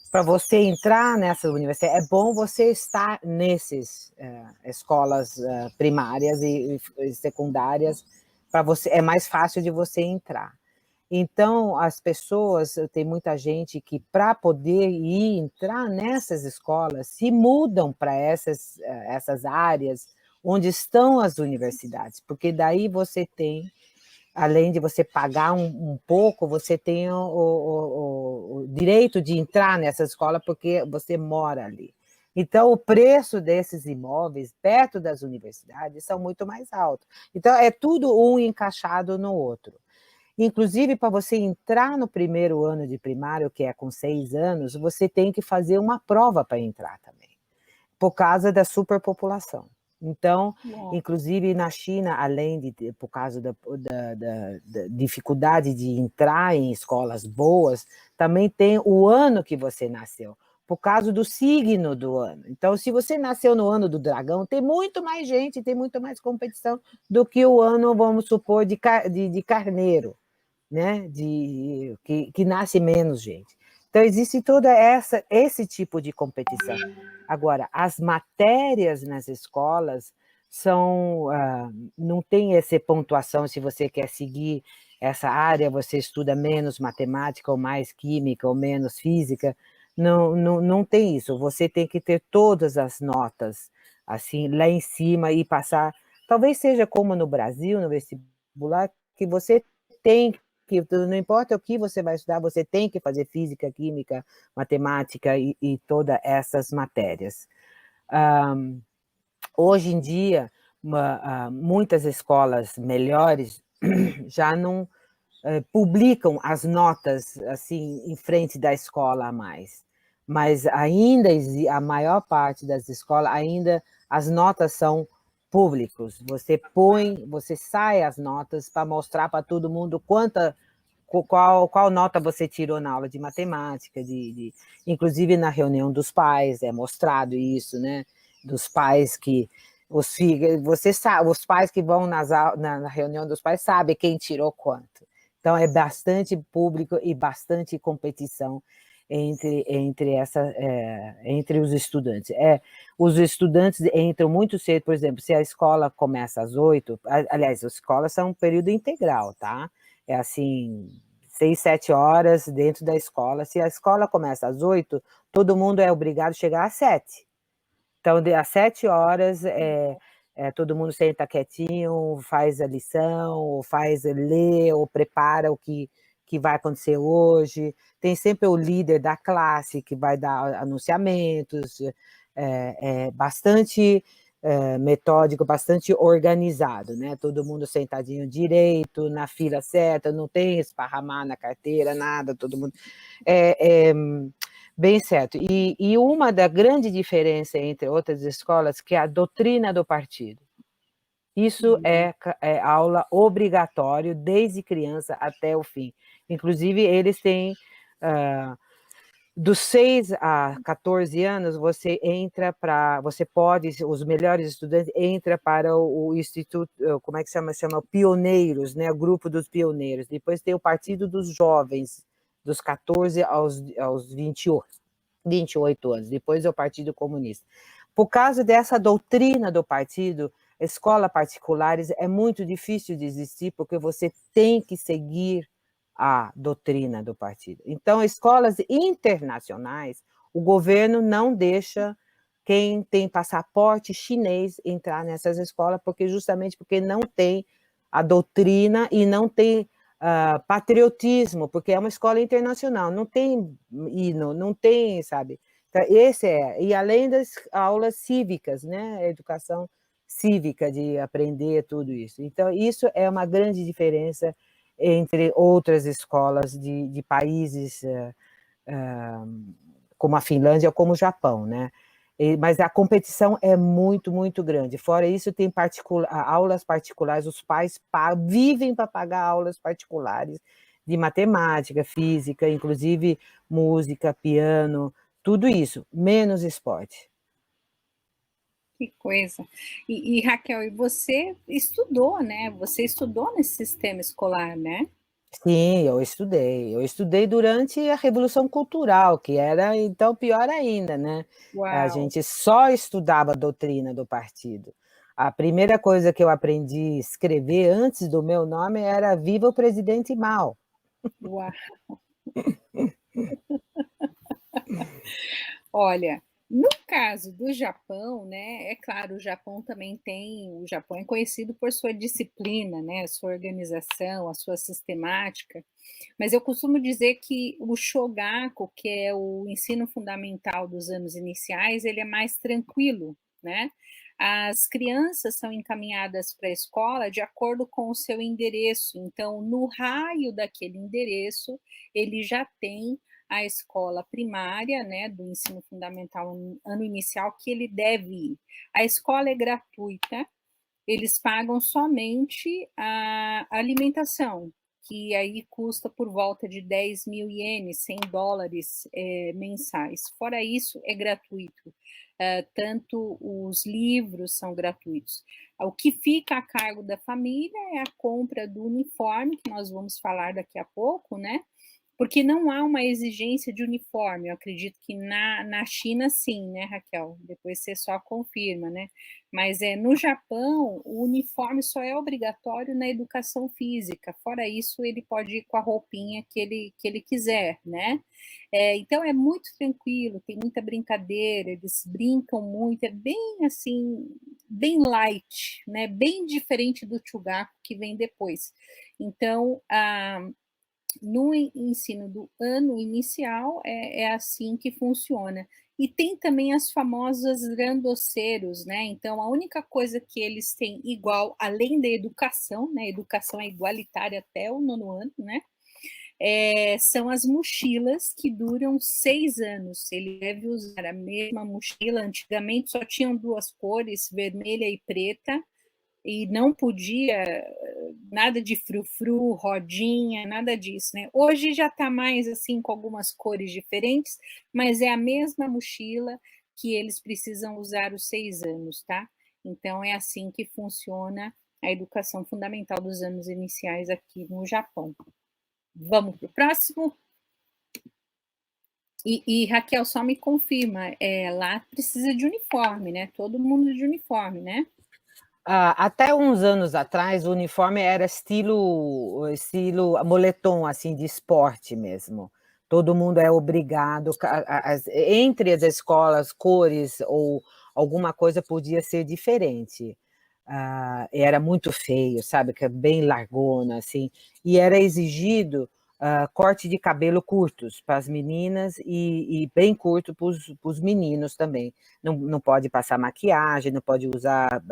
para você entrar nessa universidade, é bom você estar nessas escolas primárias e secundárias, para você, é mais fácil de você entrar. Então, as pessoas, tem muita gente que, para poder entrar nessas escolas, se mudam para essas áreas onde estão as universidades, porque daí você tem, além de você pagar um pouco, você tem o direito de entrar nessa escola porque você mora ali. Então, o preço desses imóveis perto das universidades são muito mais altos. Então, é tudo um encaixado no outro. Inclusive, para você entrar no primeiro ano de primário, que é com 6 anos, você tem que fazer uma prova para entrar também, por causa da superpopulação. Então, inclusive na China, além de, por causa da dificuldade de entrar em escolas boas, também tem o ano que você nasceu, por causa do signo do ano. Então, se você nasceu no ano do dragão, tem muito mais gente, tem muito mais competição do que o ano, vamos supor, de carneiro, né? Que nasce menos gente. Então, existe toda esse tipo de competição. Agora, as matérias nas escolas não tem essa pontuação, se você quer seguir essa área, você estuda menos matemática, ou mais química, ou menos física. Não tem isso. Você tem que ter todas as notas assim lá em cima e passar. Talvez seja como no Brasil, no vestibular, que você tem que, não importa o que você vai estudar, você tem que fazer física, química, matemática e todas essas matérias. Hoje em dia, muitas escolas melhores já não publicam as notas assim em frente da escola a mais, mas ainda a maior parte das escolas ainda as notas são públicos. Você sai as notas para mostrar para todo mundo qual nota você tirou na aula de matemática, inclusive na reunião dos pais é mostrado isso, né? Dos pais que os filhos, você sabe, os pais que vão na reunião dos pais sabem quem tirou quanto. Então é bastante público e bastante competição entre os estudantes. Os estudantes entram muito cedo, por exemplo, se a escola começa às 8, aliás, as escolas são um período integral, tá? É assim, 6, 7 horas dentro da escola. Se a escola começa às 8, todo mundo é obrigado a chegar às 7. Então, às 7 horas, todo mundo senta quietinho, faz a lição, ou lê, ou prepara o que vai acontecer hoje. Tem sempre o líder da classe que vai dar anunciamentos, bastante metódico, bastante organizado, né? Todo mundo sentadinho direito, na fila certa, não tem esparramar na carteira, nada, todo mundo... Bem certo. E uma da grande diferença entre outras escolas que é a doutrina do partido. Isso é aula obrigatório desde criança até o fim. Inclusive, eles têm... dos 6 a 14 anos, os melhores estudantes entram para o instituto, como é que chama? Chama Pioneiros, né? O grupo dos pioneiros. Depois tem o Partido dos Jovens, dos 14 aos 28 anos. Depois é o Partido Comunista. Por causa dessa doutrina do partido, escolas particulares é muito difícil de existir, porque você tem que seguir a doutrina do partido. Então, escolas internacionais, o governo não deixa quem tem passaporte chinês entrar nessas escolas, justamente porque não tem a doutrina e não tem patriotismo, porque é uma escola internacional, não tem hino, não tem, sabe? Então, e além das aulas cívicas, né? Educação cívica, de aprender tudo isso. Então, isso é uma grande diferença entre outras escolas de países como a Finlândia ou como o Japão, né? Mas a competição é muito, muito grande. Fora isso, tem aulas particulares, os pais vivem para pagar aulas particulares de matemática, física, inclusive música, piano, tudo isso, menos esporte. Que coisa. E Raquel, e você estudou, né? Você estudou nesse sistema escolar, né? Sim, eu estudei. Eu estudei durante a Revolução Cultural, que era, então, pior ainda, né? A Uau! gente só estudava a doutrina do partido. A primeira coisa que eu aprendi a escrever antes do meu nome era Viva o Presidente Mao. Uau! Olha, No caso do Japão, né, é claro, o Japão é conhecido por sua disciplina, né, a sua organização, a sua sistemática, mas eu costumo dizer que o Shogaku, que é o ensino fundamental dos anos iniciais, ele é mais tranquilo, né? As crianças são encaminhadas para a escola de acordo com o seu endereço, então, no raio daquele endereço, ele já tem a escola primária, né, do ensino fundamental ano inicial, que ele deve ir. A escola é gratuita, eles pagam somente a alimentação, que aí custa por volta de 10.000 ienes, $100 mensais. Fora isso, é gratuito. Tanto os livros são gratuitos. O que fica a cargo da família é a compra do uniforme, que nós vamos falar daqui a pouco, né? Porque não há uma exigência de uniforme, eu acredito que na China sim, né, Raquel? Depois você só confirma, né? Mas no Japão, o uniforme só é obrigatório na educação física, fora isso, ele pode ir com a roupinha que ele quiser, né? Então é muito tranquilo, tem muita brincadeira, eles brincam muito, é bem assim, bem light, né? Bem diferente do Chugaku que vem depois. Então, no ensino do ano inicial, é assim que funciona. E tem também as famosas grandoceiros, né? Então, a única coisa que eles têm igual, além da educação, né? A educação é igualitária até o nono ano, né? São as mochilas que duram 6 anos. Ele deve usar a mesma mochila. Antigamente só tinham duas cores, vermelha e preta, e não podia nada de frufru, rodinha, nada disso, né? Hoje já está mais assim com algumas cores diferentes, mas é a mesma mochila que eles precisam usar os 6 anos, tá? Então é assim que funciona a educação fundamental dos anos iniciais aqui no Japão. Vamos para o próximo? E Raquel, só me confirma, lá precisa de uniforme, né? Todo mundo de uniforme, né? Até uns anos atrás, o uniforme era estilo moletom, assim, de esporte mesmo. Todo mundo é obrigado, entre as escolas, cores ou alguma coisa podia ser diferente. Era muito feio, sabe, que é bem largona, assim, e era exigido corte de cabelo curtos para as meninas e bem curto para os meninos também. Não pode passar maquiagem, não pode usar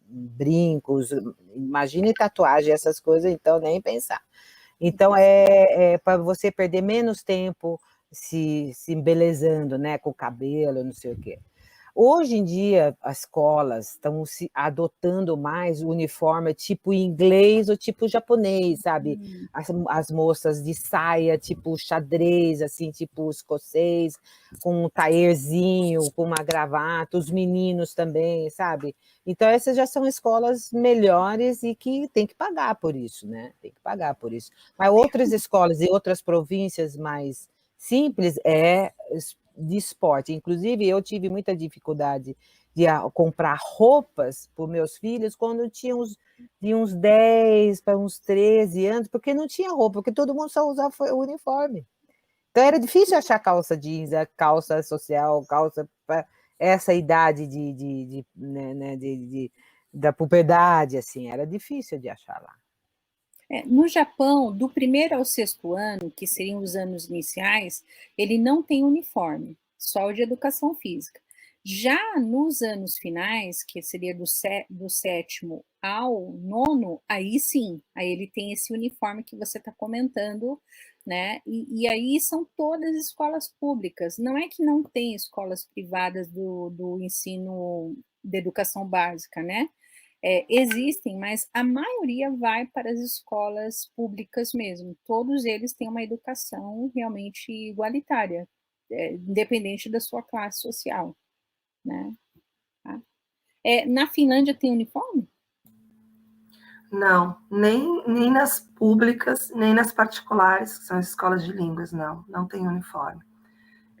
brincos, imagine tatuagem, essas coisas, então nem pensar. Então é para você perder menos tempo se embelezando, né, com o cabelo, não sei o quê. Hoje em dia, as escolas estão se adotando mais o uniforme tipo inglês ou tipo japonês, sabe? As moças de saia tipo xadrez, assim, tipo escocês, com um taierzinho, com uma gravata, os meninos também, sabe? Então, essas já são escolas melhores e que tem que pagar por isso, né? Tem que pagar por isso. Mas outras escolas e outras províncias mais simples de esporte. Inclusive, eu tive muita dificuldade de comprar roupas para os meus filhos quando eu tinha de uns 10 para uns 13 anos, porque não tinha roupa, porque todo mundo só usava o uniforme. Então, era difícil achar calça jeans, calça social, calça para essa idade da puberdade, assim, era difícil de achar lá. No Japão, do primeiro ao sexto ano, que seriam os anos iniciais, ele não tem uniforme, só o de educação física. Já nos anos finais, que seria do sétimo ao nono, aí sim, aí ele tem esse uniforme que você está comentando, né? E aí são todas escolas públicas. Não é que não tem escolas privadas do ensino de educação básica, né? Existem, mas a maioria vai para as escolas públicas mesmo. Todos eles têm uma educação realmente igualitária, independente da sua classe social, né? Tá? Na Finlândia tem uniforme? Não, nem nas públicas, nem nas particulares, que são as escolas de línguas, não tem uniforme.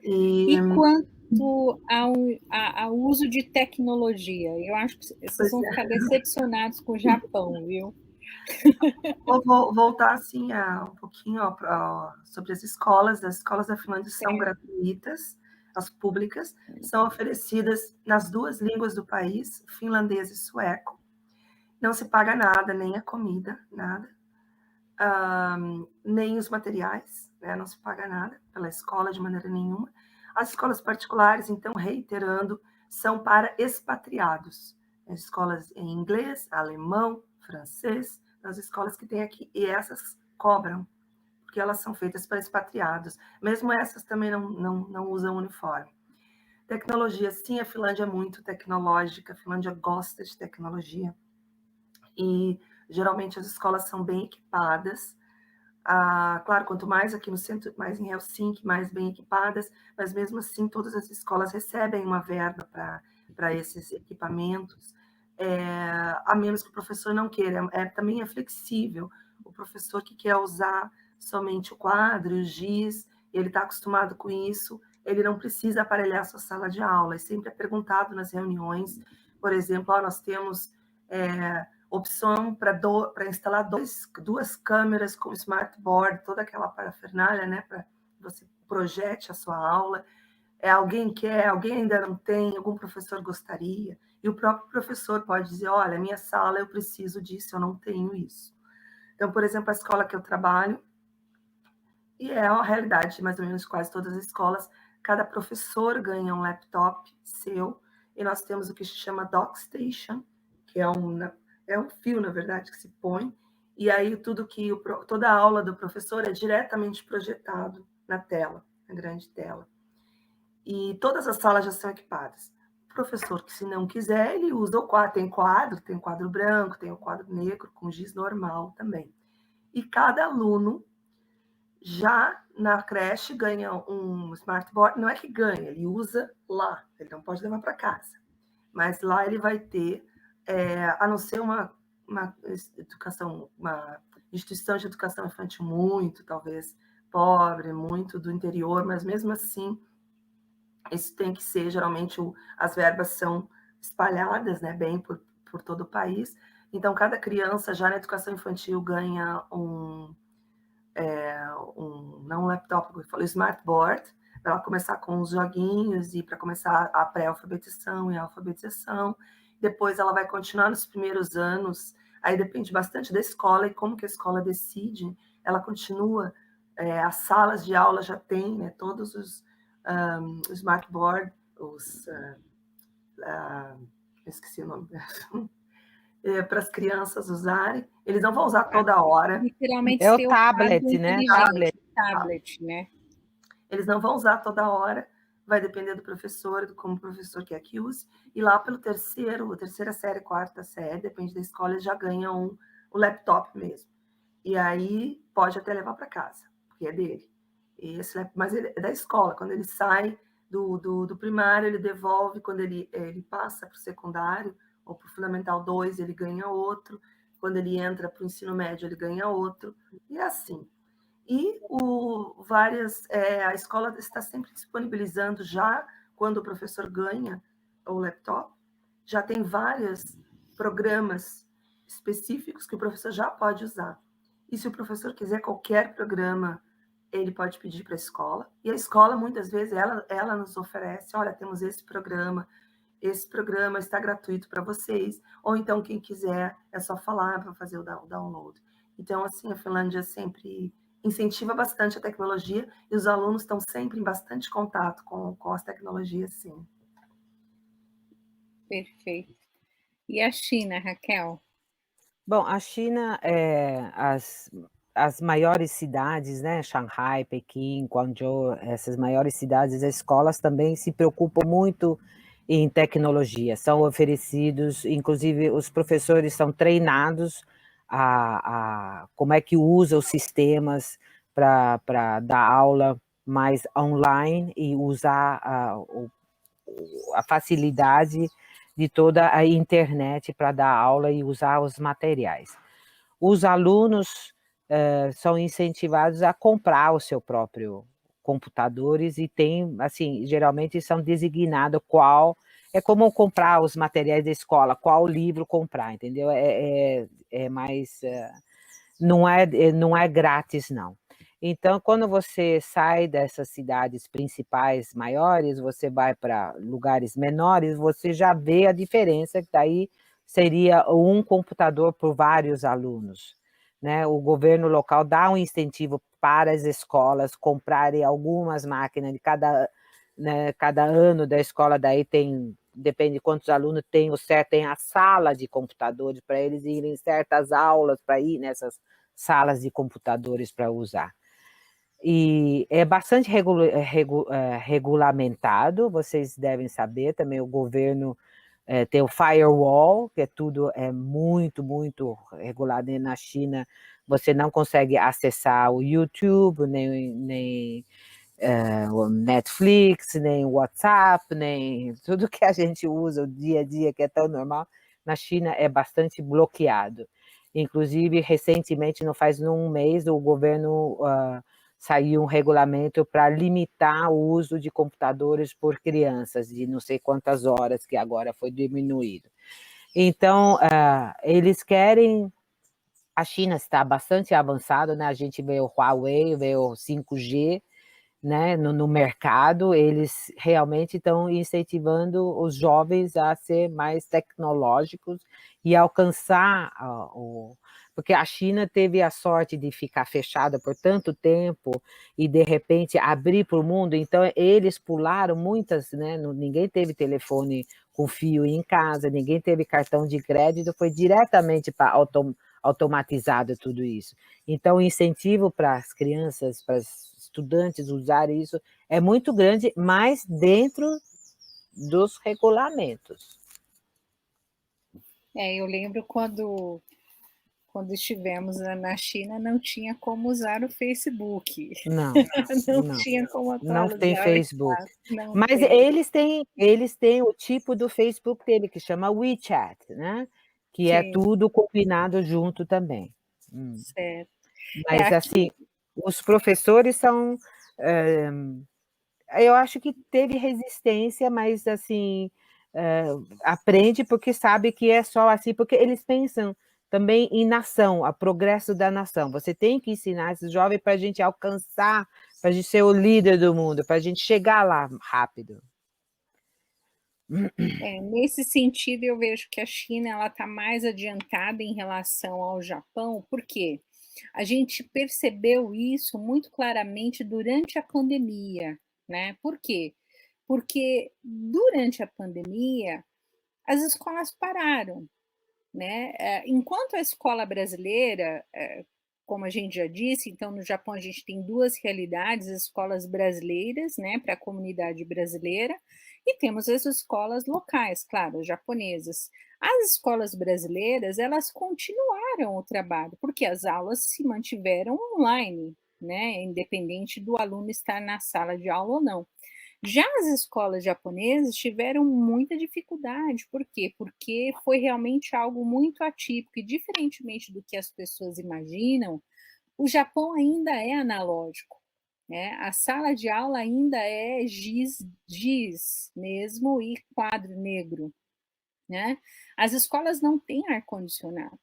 E quanto ao uso de tecnologia? Eu acho que vocês vão ficar decepcionados com o Japão, viu? Vou voltar assim um pouquinho sobre as escolas. As escolas da Finlândia são gratuitas. as públicas, são oferecidas nas 2 línguas do país, finlandês e sueco. Não se paga nada, nem a comida, nada. Nem os materiais, né? Não se paga nada pela escola de maneira nenhuma. As escolas particulares, então, reiterando, são para expatriados. As escolas em inglês, alemão, francês, as escolas que tem aqui, e essas cobram, porque elas são feitas para expatriados. Mesmo essas também não usam uniforme. Tecnologia, sim, a Finlândia é muito tecnológica, a Finlândia gosta de tecnologia. E geralmente as escolas são bem equipadas. Claro, quanto mais aqui no centro, mais em Helsinki, mais bem equipadas, mas mesmo assim todas as escolas recebem uma verba para esses equipamentos, a menos que o professor não queira. Também é flexível. O professor que quer usar somente o quadro, o giz, ele está acostumado com isso, ele não precisa aparelhar a sua sala de aula. É sempre perguntado nas reuniões, por exemplo, nós temos opção para instalar 2 câmeras com smartboard, toda aquela parafernália, né, para você projete a sua aula. Alguém quer, alguém ainda não tem, algum professor gostaria, e o próprio professor pode dizer, olha, minha sala eu preciso disso, eu não tenho isso. Então, por exemplo, a escola que eu trabalho, e é a realidade de mais ou menos quase todas as escolas, cada professor ganha um laptop seu, e nós temos o que se chama DocStation, que é um fio, na verdade, que se põe, e aí toda a aula do professor é diretamente projetado na tela, na grande tela. E todas as salas já são equipadas. O professor que, se não quiser, ele usa o quadro. Tem quadro branco, tem o quadro negro, com giz normal também. E cada aluno, já na creche, ganha um smartboard. Não é que ganha, ele usa lá, ele não pode levar para casa. Mas lá ele vai ter, a não ser uma instituição de educação infantil muito, talvez, pobre, muito do interior, mas mesmo assim, isso tem que ser, geralmente, as verbas são espalhadas, né, bem por todo o país. Então, cada criança, já na educação infantil, ganha não um laptop, como eu falei, smartboard, para ela começar com os joguinhos e para começar a pré-alfabetização e a alfabetização. Depois ela vai continuar nos primeiros anos, aí depende bastante da escola e como que a escola decide, ela continua, as salas de aula já tem, né, todos os smartboard, esqueci o nome, para as crianças usarem. Eles não vão usar toda hora. Literalmente é o tablet, né? Tablet, né? Eles não vão usar toda hora, vai depender do professor, como o professor quer que use. E lá pelo terceira série, 4ª série, depende da escola, eles já ganham o laptop mesmo. E aí pode até levar para casa, porque é dele. Mas ele é da escola. Quando ele sai do primário, ele devolve. Quando ele passa para o secundário ou para o Fundamental 2, ele ganha outro. Quando ele entra para o ensino médio, ele ganha outro. E é assim. E a escola está sempre disponibilizando, já quando o professor ganha o laptop, já tem vários programas específicos que o professor já pode usar. E se o professor quiser qualquer programa, ele pode pedir para a escola. E a escola, muitas vezes, ela nos oferece, olha, temos esse programa está gratuito para vocês, ou então, quem quiser, é só falar para fazer o download. Então, assim, a Finlândia sempre incentiva bastante a tecnologia e os alunos estão sempre em bastante contato com as tecnologias, sim. Perfeito. E a China, Raquel? Bom, a China, as maiores cidades, né, Shanghai, Pequim, Guangzhou, essas maiores cidades, as escolas também se preocupam muito em tecnologia, são oferecidos, inclusive os professores são treinados a como é que usa os sistemas para dar aula mais online e usar a facilidade de toda a internet para dar aula e usar os materiais. Os alunos são incentivados a comprar o seu próprio computadores e tem, assim, geralmente são designados é como comprar os materiais da escola, qual livro comprar, entendeu? É mais, não é grátis, não. Então, quando você sai dessas cidades principais maiores, você vai para lugares menores, você já vê a diferença, que daí seria um computador por vários alunos, né? O governo local dá um incentivo para as escolas comprarem algumas máquinas de cada, né, cada ano da escola, daí tem, depende de quantos alunos tem, o certo tem a sala de computadores para eles irem em certas aulas para ir nessas salas de computadores para usar. E é bastante regulamentado, vocês devem saber também, o governo tem o firewall, que é tudo muito regulado. E na China você não consegue acessar o YouTube, nem o Netflix, nem o WhatsApp, nem tudo que a gente usa o dia a dia, que é tão normal, na China é bastante bloqueado. Inclusive, recentemente, não faz um mês, o governo saiu um regulamento para limitar o uso de computadores por crianças, de não sei quantas horas, que agora foi diminuído. Então, eles querem... A China está bastante avançada, né? A gente vê o Huawei, vê o 5G, né, no mercado, eles realmente estão incentivando os jovens a ser mais tecnológicos e alcançar porque a China teve a sorte de ficar fechada por tanto tempo e de repente abrir para o mundo, então eles pularam muitas, né, ninguém teve telefone com fio em casa, ninguém teve cartão de crédito, foi diretamente para automatizado tudo isso. Então, o incentivo para as crianças, para os estudantes usarem isso é muito grande, mas dentro dos regulamentos. Eu lembro quando estivemos na China, não tinha como usar o Facebook. Não, Não não, tinha como não tem atualizar o Facebook. status. Não Mas tem. eles têm o tipo do Facebook dele, que chama WeChat, né? Que é Sim, tudo combinado junto também. certo. Mas, Aqui, assim, os professores são... eu acho que teve resistência, mas, assim, aprende porque sabe que é só assim, porque eles pensam também em nação, a progresso da nação. Você tem que ensinar esses jovens para a gente alcançar, para a gente ser o líder do mundo, para a gente chegar lá rápido. nesse sentido, eu vejo que a China ela está mais adiantada em relação ao Japão, porque a gente percebeu isso muito claramente durante a pandemia, né? Por quê? Porque durante a pandemia as escolas pararam, né? Enquanto a escola brasileira, como a gente já disse, então no Japão a gente tem duas realidades, as escolas brasileiras, né, para a comunidade brasileira, e temos as escolas locais, claro, as japonesas. As escolas brasileiras, elas continuaram o trabalho, porque as aulas se mantiveram online, né, independente do aluno estar na sala de aula ou não. Já as escolas japonesas tiveram muita dificuldade, por quê? Porque foi realmente algo muito atípico e diferentemente do que as pessoas imaginam, o Japão ainda é analógico, né? A sala de aula ainda é giz mesmo e quadro negro, né? As escolas não têm ar-condicionado,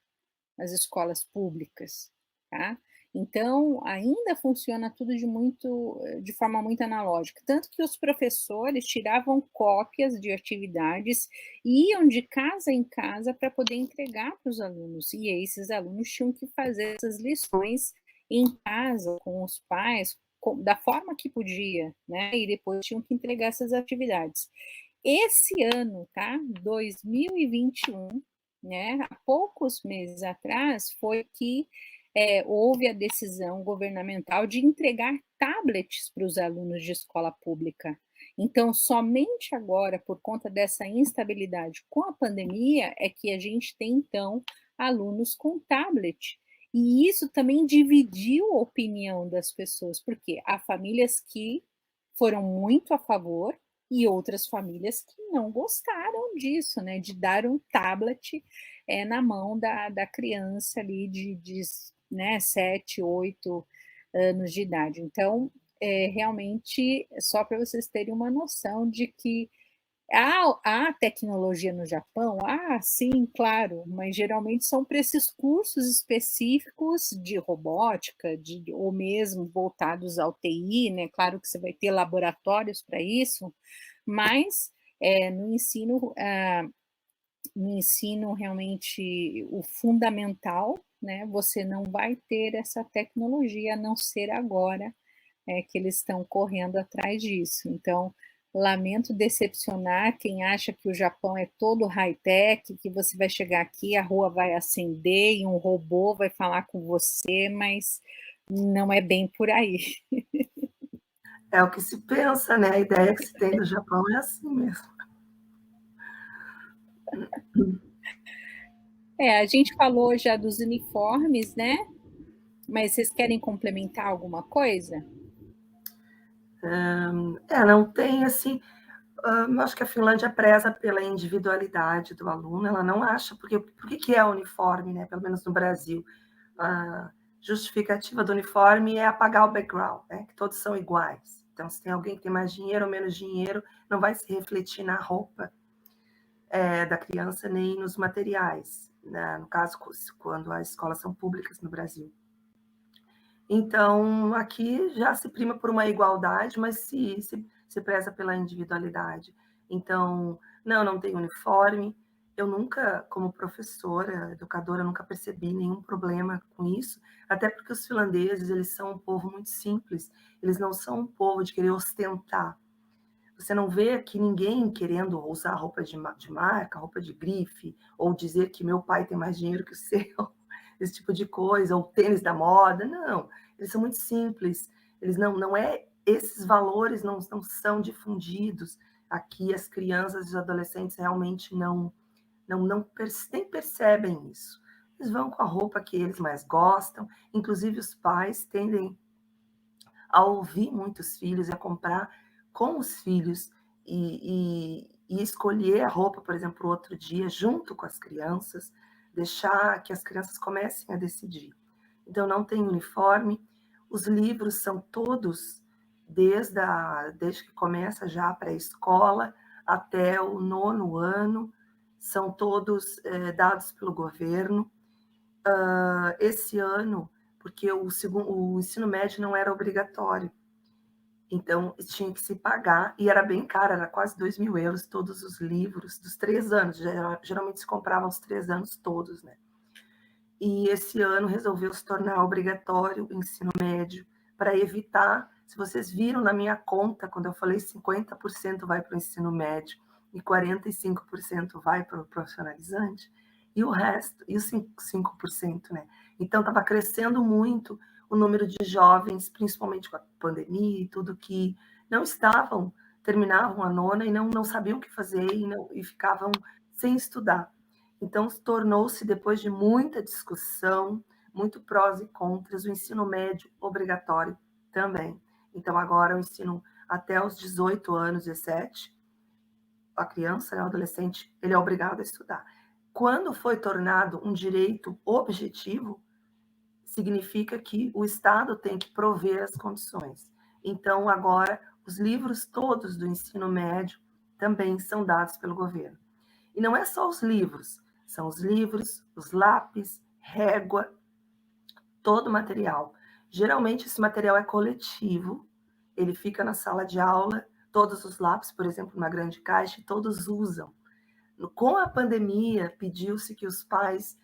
as escolas públicas, tá? Então, ainda funciona tudo de forma muito analógica, tanto que os professores tiravam cópias de atividades e iam de casa em casa para poder entregar para os alunos, e esses alunos tinham que fazer essas lições em casa, com os pais, da forma que podia, né? E depois tinham que entregar essas atividades. Esse ano, tá? 2021, né? Há poucos meses atrás foi que houve a decisão governamental de entregar tablets para os alunos de escola pública. Então, somente agora, por conta dessa instabilidade com a pandemia, é que a gente tem, então, alunos com tablet. E isso também dividiu a opinião das pessoas, porque há famílias que foram muito a favor e outras famílias que não gostaram disso, né, de dar um tablet na mão da criança ali de né, 7, 8 anos de idade. Então, realmente, só para vocês terem uma noção de que Há tecnologia no Japão? Ah, sim, claro, mas geralmente são para esses cursos específicos de robótica, ou mesmo voltados ao TI, né? Claro que você vai ter laboratórios para isso, mas no ensino realmente o fundamental, né? Você não vai ter essa tecnologia, a não ser agora que eles estão correndo atrás disso. Então, lamento decepcionar quem acha que o Japão é todo high-tech, que você vai chegar aqui, a rua vai acender e um robô vai falar com você, mas não é bem por aí. É o que se pensa, né? A ideia que se tem do Japão é assim mesmo. A gente falou já dos uniformes, né? Mas vocês querem complementar alguma coisa? Não tem assim. Eu acho que a Finlândia preza pela individualidade do aluno, ela não acha, porque por que é uniforme, né? Pelo menos no Brasil. A justificativa do uniforme é apagar o background, né? Que todos são iguais. Então, se tem alguém que tem mais dinheiro ou menos dinheiro, não vai se refletir na roupa da criança nem nos materiais, né? No caso, quando as escolas são públicas no Brasil. Então, aqui já se prima por uma igualdade, mas se preza pela individualidade. Então, não tem uniforme. Eu nunca, como professora, educadora, nunca percebi nenhum problema com isso, até porque os finlandeses, eles são um povo muito simples, eles não são um povo de querer ostentar. Você não vê aqui ninguém querendo usar roupa de marca, roupa de grife, ou dizer que meu pai tem mais dinheiro que o seu, esse tipo de coisa, ou tênis da moda. Não, eles são muito simples. Eles não é esses valores não são difundidos aqui. As crianças e os adolescentes realmente nem percebem isso. Eles vão com a roupa que eles mais gostam. Inclusive os pais tendem a ouvir muitos filhos e a comprar com os filhos e escolher a roupa, por exemplo, outro dia, junto com as crianças, deixar que as crianças comecem a decidir. Então, não tem uniforme, os livros são todos, desde que começa já a pré-escola até o 9º ano, são todos dados pelo governo. Esse ano, porque o ensino médio não era obrigatório, então tinha que se pagar, e era bem caro, era quase 2.000 euros todos os livros, dos 3 anos, geralmente se compravam os 3 anos todos, né? E esse ano resolveu se tornar obrigatório o ensino médio, para evitar, se vocês viram na minha conta, quando eu falei 50% vai para o ensino médio e 45% vai para o profissionalizante, e o resto, e os 5%, né? Então estava crescendo muito o número de jovens, principalmente com a pandemia e tudo, que não terminavam a nona e não sabiam o que fazer e ficavam sem estudar. Então, tornou-se, depois de muita discussão, muito prós e contras, o ensino médio obrigatório também. Então, agora o ensino até os 18 anos, 17, a criança, né, o adolescente, ele é obrigado a estudar. Quando foi tornado um direito objetivo, significa que o Estado tem que prover as condições. Então, agora, os livros todos do ensino médio também são dados pelo governo. E não é só os livros, são os livros, os lápis, régua, todo o material. Geralmente esse material é coletivo, ele fica na sala de aula, todos os lápis, por exemplo, numa grande caixa, e todos usam. Com a pandemia, pediu-se que os pais,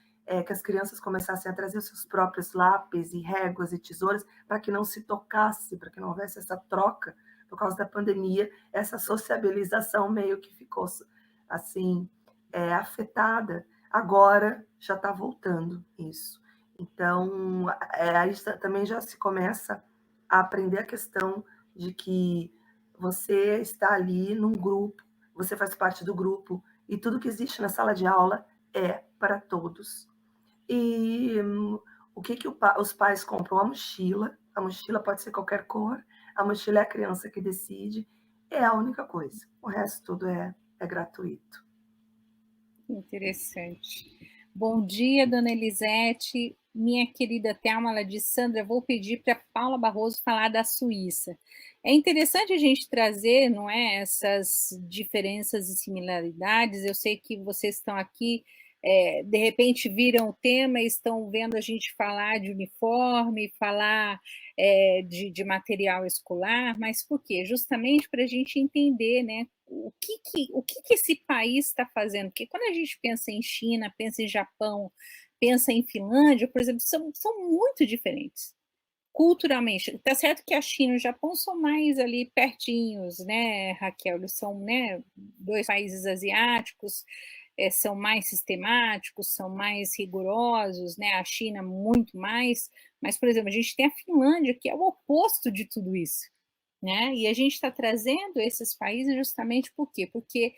que as crianças começassem a trazer os seus próprios lápis e réguas e tesouras, para que não se tocasse, para que não houvesse essa troca, por causa da pandemia, essa sociabilização meio que ficou assim, afetada. Agora já está voltando isso. Então, aí também já se começa a aprender a questão de que você está ali num grupo, você faz parte do grupo, e tudo que existe na sala de aula é para todos. E o que os pais compram? A mochila pode ser qualquer cor, a mochila é a criança que decide, é a única coisa. O resto tudo é gratuito. Interessante. Bom dia, dona Elisete. minha querida Thelma, ela disse, Sandra, vou pedir para Paula Barroso falar da Suíça. É interessante a gente trazer, não é, essas diferenças e similaridades. Eu sei que vocês estão aqui, de repente viram o tema e estão vendo a gente falar de uniforme, falar de material escolar, mas por quê? Justamente para a gente entender, né, o que esse país está fazendo. Porque quando a gente pensa em China, pensa em Japão, pensa em Finlândia, por exemplo, são muito diferentes culturalmente. Tá certo que a China e o Japão são mais ali pertinhos, né, Raquel? Eles são, né, dois países asiáticos, são mais sistemáticos, são mais rigorosos, né? A China muito mais, mas, por exemplo, a gente tem a Finlândia, que é o oposto de tudo isso, né? E a gente está trazendo esses países justamente por quê? Porque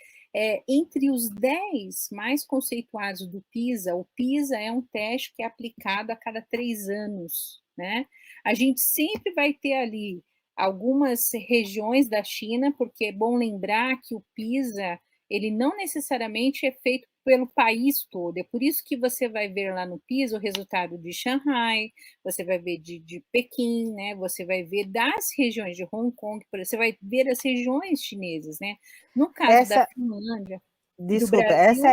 entre os 10 mais conceituados do PISA, o PISA é um teste que é aplicado a cada 3 anos, né? A gente sempre vai ter ali algumas regiões da China, porque é bom lembrar que o PISA ele não necessariamente é feito pelo país todo. É por isso que você vai ver lá no PISA o resultado de Shanghai, você vai ver de Pequim, né? Você vai ver das regiões de Hong Kong, você vai ver as regiões chinesas, né? No caso da Essa, Finlândia e do desculpa, Brasil,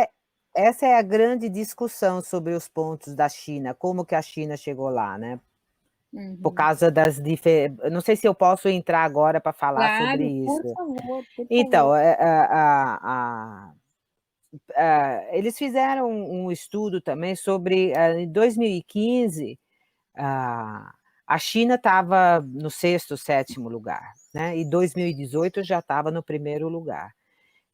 essa é a grande discussão sobre os pontos da China, como que a China chegou lá, né? Por uhum. causa das diferenças. Não sei se eu posso entrar agora para falar sobre Claro, por isso. favor, por favor. Então, eles fizeram um estudo também sobre, em 2015, a China estava no sexto, sétimo lugar, né? E 2018 já estava no primeiro lugar.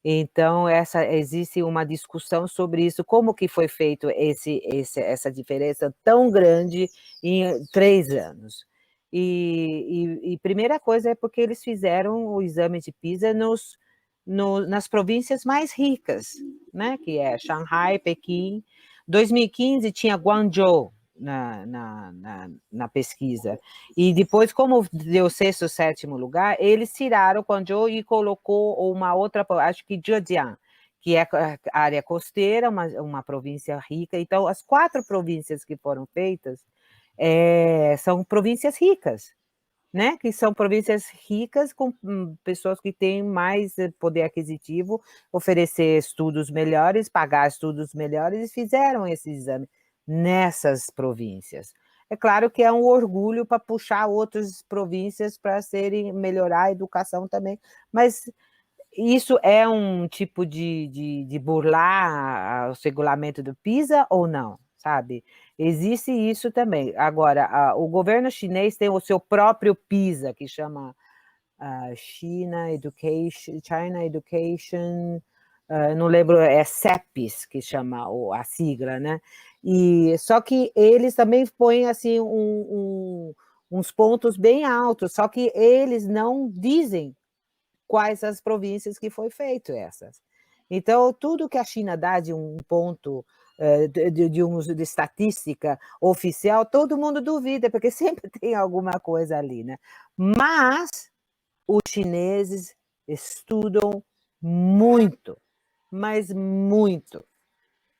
Então, existe uma discussão sobre isso, como que foi feito essa diferença tão grande em 3 anos. E primeira coisa é porque eles fizeram o exame de PISA nas províncias mais ricas, né? Que é Shanghai, Pequim. 2015 tinha Guangzhou na pesquisa. E depois, como deu sexto, sétimo lugar, eles tiraram Guangzhou e colocou uma outra, acho que Zhejiang, que é a área costeira, uma província rica. Então, as 4 províncias que foram feitas são províncias ricas, né? Que são províncias ricas com pessoas que têm mais poder aquisitivo, oferecer estudos melhores, pagar estudos melhores, e fizeram esse exame nessas províncias. É claro que é um orgulho para puxar outras províncias para melhorar a educação também, mas isso é um tipo de burlar o regulamento do PISA ou não, sabe? Existe isso também. Agora, o governo chinês tem o seu próprio PISA, que chama China Education, não lembro, é CEPES que chama a sigla, né? E só que eles também põem assim uns pontos bem altos, só que eles não dizem quais as províncias que foi feito essas. Então, tudo que a China dá de um ponto de estatística oficial, todo mundo duvida, porque sempre tem alguma coisa ali, né? Mas os chineses estudam muito, mas muito,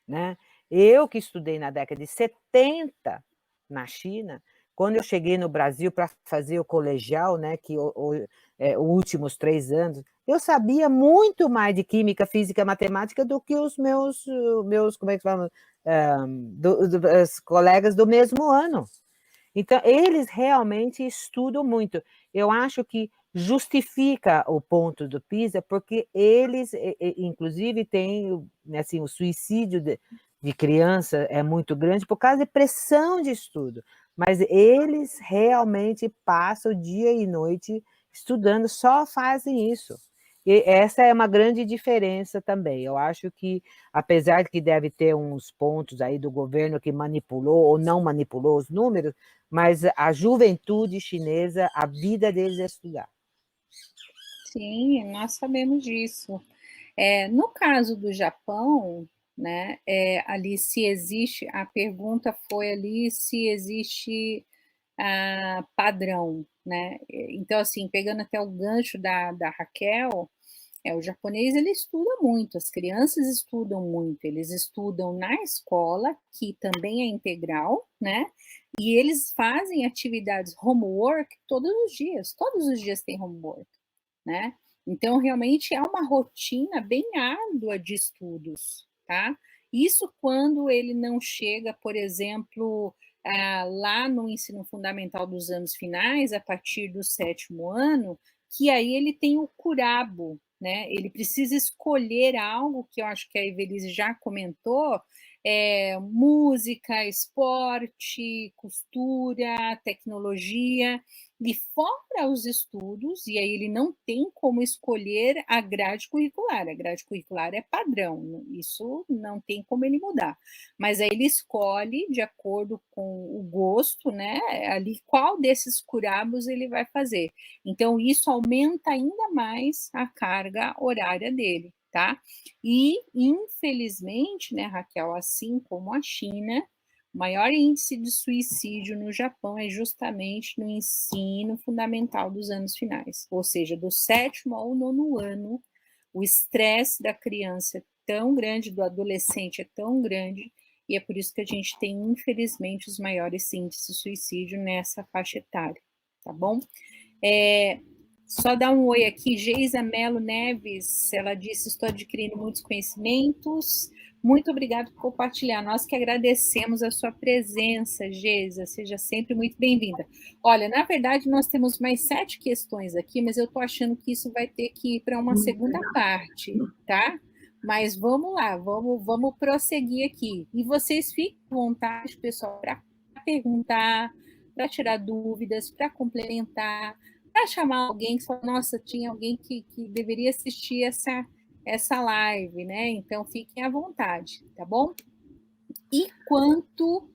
né? Eu que estudei na década de 70 na China, quando eu cheguei no Brasil para fazer o colegial, né, que os últimos 3 anos, eu sabia muito mais de química, física, matemática do que os meus como é que fala, os colegas do mesmo ano. Então, eles realmente estudam muito. Eu acho que justifica o ponto do PISA, porque eles, inclusive, têm, assim, o suicídio de criança é muito grande por causa de pressão de estudo. Mas eles realmente passam dia e noite estudando, só fazem isso. E essa é uma grande diferença também. Eu acho que, apesar de que deve ter uns pontos aí do governo que manipulou ou não manipulou os números, mas a juventude chinesa, a vida deles é estudar. Sim, nós sabemos disso. No caso do Japão, né, ali se existe, a pergunta foi ali se existe padrão, né? Então, assim, pegando até o gancho da Raquel, O japonês ele estuda muito, as crianças estudam muito, eles estudam na escola, que também é integral, né? E eles fazem atividades homework todos os dias tem homework, né? Então, realmente é uma rotina bem árdua de estudos, tá? Isso quando ele não chega, por exemplo, lá no ensino fundamental dos anos finais, a partir do 7º ano, que aí ele tem o curabo, né? Ele precisa escolher algo que eu acho que a Evelise já comentou, música, esporte, costura, tecnologia, e fora os estudos, e aí ele não tem como escolher a grade curricular é padrão, isso não tem como ele mudar, mas aí ele escolhe de acordo com o gosto, né, ali qual desses curabos ele vai fazer. Então isso aumenta ainda mais a carga horária dele, tá? E infelizmente, né, Raquel, assim como a China, o maior índice de suicídio no Japão é justamente no ensino fundamental dos anos finais, ou seja, do 7º ao 9º ano, o estresse da criança é tão grande, do adolescente é tão grande, e é por isso que a gente tem, infelizmente, os maiores índices de suicídio nessa faixa etária, tá bom? Só dar um oi aqui, Geisa Melo Neves, ela disse, estou adquirindo muitos conhecimentos, muito obrigada por compartilhar, nós que agradecemos a sua presença, Geisa, seja sempre muito bem-vinda. Olha, na verdade, nós temos mais 7 questões aqui, mas eu estou achando que isso vai ter que ir para uma segunda parte, tá? Mas vamos lá, vamos prosseguir aqui. E vocês fiquem à vontade, pessoal, para perguntar, para tirar dúvidas, para complementar, para chamar alguém que fala, nossa, tinha alguém que deveria assistir essa live, né? Então, fiquem à vontade, tá bom? E quanto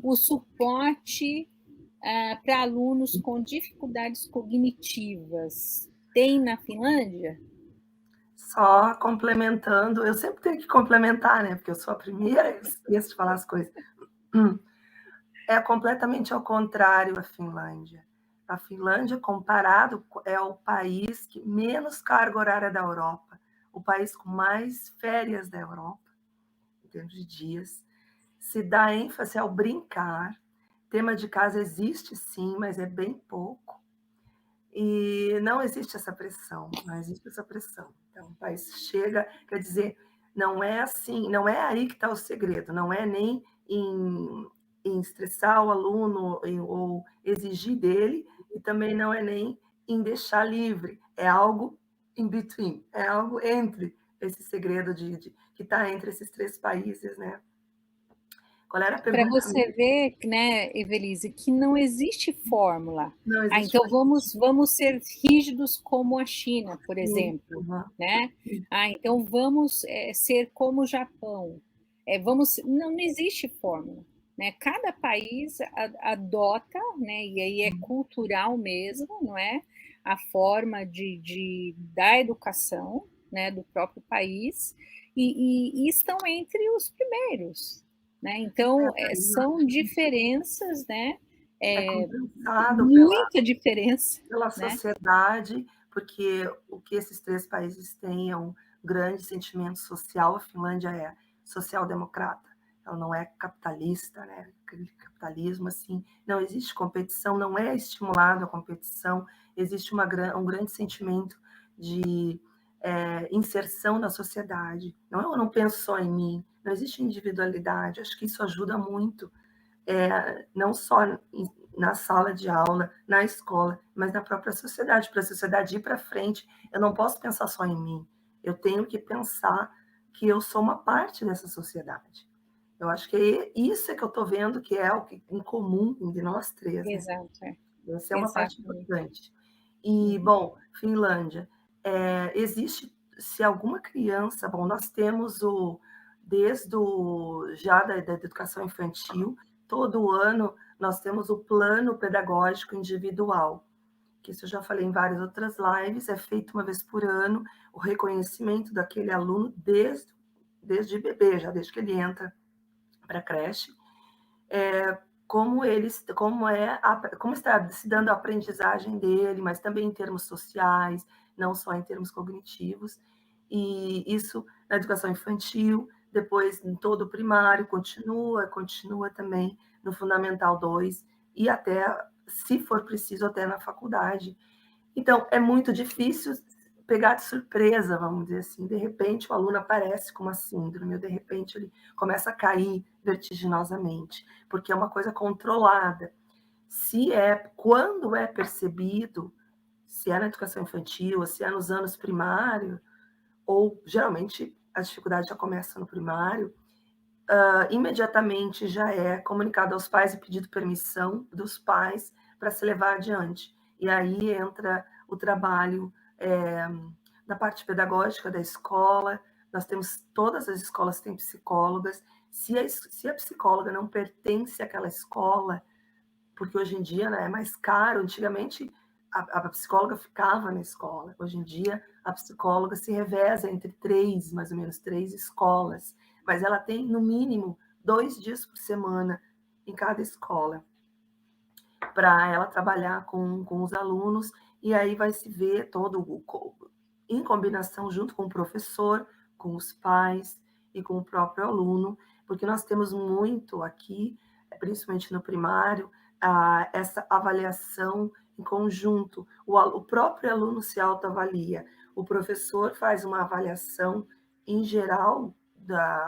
o suporte para alunos com dificuldades cognitivas, tem na Finlândia? Só complementando, eu sempre tenho que complementar, né? Porque eu sou a primeira, eu esqueço de falar as coisas. É completamente ao contrário a Finlândia. A Finlândia, comparado, é o país que menos carga horária da Europa, o país com mais férias da Europa, em termos de dias. Se dá ênfase ao brincar. Tema de casa existe sim, mas é bem pouco. E não existe essa pressão, não existe essa pressão. Então, o país chega, quer dizer, não é assim, não é aí que está o segredo, não é nem em estressar o aluno ou exigir dele, e também não é nem em deixar livre, é algo in between, é algo entre esse segredo que está entre esses 3 países, né? Qual era a Para pergunta? você ver, né, Evelise, que não existe fórmula. Não existe Então vamos ser rígidos como a China, por exemplo, né? Então vamos ser como o Japão. Não existe fórmula, né? Cada país adota, né? E aí é cultural mesmo, não é? A forma da educação, né? Do próprio país e estão entre os primeiros, né? Então, são diferenças, né? Compensado Muita diferença, pela né? sociedade, porque o que esses 3 países têm é um grande sentimento social. A Finlândia é social-democrata, ela não é capitalista, né? Aquele capitalismo assim, não existe competição, não é estimulado a competição, existe um grande sentimento de inserção na sociedade. Eu não penso só em mim, não existe individualidade. Acho que isso ajuda muito, não só na sala de aula, na escola, mas na própria sociedade. Para a sociedade ir para frente, eu não posso pensar só em mim. Eu tenho que pensar que eu sou uma parte dessa sociedade. Eu acho que isso é que eu estou vendo que é o que em comum entre nós 3. Né? Exato. Essa é uma parte importante. E, bom, Finlândia, existe, se alguma criança, bom, nós temos já da educação infantil, todo ano nós temos o plano pedagógico individual, que isso eu já falei em várias outras lives, é feito uma vez por ano o reconhecimento daquele aluno desde bebê, já desde que ele entra para a creche, como está se dando a aprendizagem dele, mas também em termos sociais, não só em termos cognitivos. E isso na educação infantil, depois em todo o primário, continua também no Fundamental 2 e até, se for preciso, até na faculdade. Então, é muito difícil pegar de surpresa, vamos dizer assim. De repente, o aluno aparece com uma síndrome, ou de repente ele começa a cair vertiginosamente, porque é uma coisa controlada. Quando é percebido, se é na educação infantil, ou se é nos anos primários, ou geralmente a dificuldade já começa no primário, imediatamente já é comunicado aos pais e pedido permissão dos pais para se levar adiante. E aí entra o trabalho da parte pedagógica da escola. Nós temos, todas as escolas têm psicólogas. Se a psicóloga não pertence àquela escola, porque hoje em dia, né, é mais caro, antigamente a psicóloga ficava na escola, hoje em dia a psicóloga se reveza entre mais ou menos três escolas, mas ela tem no mínimo 2 dias por semana em cada escola, para ela trabalhar com os alunos, e aí vai se ver em combinação junto com o professor, com os pais e com o próprio aluno, porque nós temos muito aqui, principalmente no primário, essa avaliação em conjunto. O próprio aluno se autoavalia, o professor faz uma avaliação em geral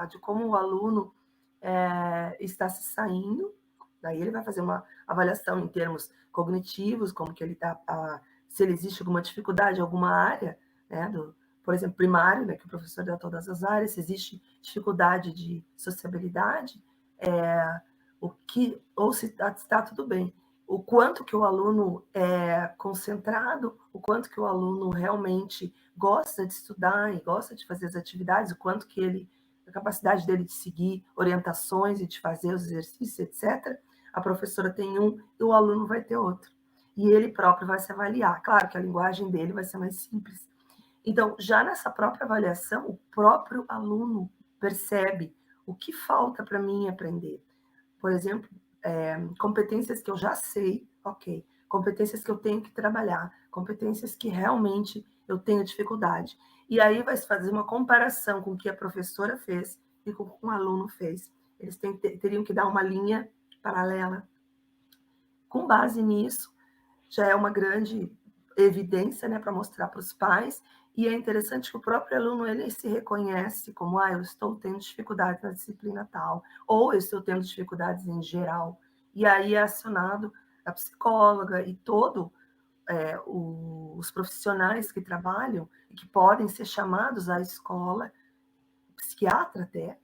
de como o aluno está se saindo, daí ele vai fazer uma avaliação em termos cognitivos, como que ele está, se ele existe alguma dificuldade em alguma área, né, por exemplo, primário, né, que o professor dá todas as áreas, se existe dificuldade de sociabilidade, ou se está tudo bem. O quanto que o aluno é concentrado, o quanto que o aluno realmente gosta de estudar e gosta de fazer as atividades, o quanto que a capacidade dele de seguir orientações e de fazer os exercícios, etc. A professora tem um e o aluno vai ter outro. E ele próprio vai se avaliar. Claro que a linguagem dele vai ser mais simples. Então, já nessa própria avaliação, o próprio aluno percebe o que falta para mim aprender. Por exemplo, competências que eu já sei, ok. Competências que eu tenho que trabalhar, competências que realmente eu tenho dificuldade. E aí vai se fazer uma comparação com o que a professora fez e com o que o aluno fez. Eles teriam que dar uma linha paralela. Com base nisso, já é uma grande evidência, né, para mostrar para os pais, e é interessante que o próprio aluno ele se reconhece como, eu estou tendo dificuldade na disciplina tal, ou eu estou tendo dificuldades em geral, e aí é acionado a psicóloga e os profissionais que trabalham e que podem ser chamados à escola, psiquiatra até,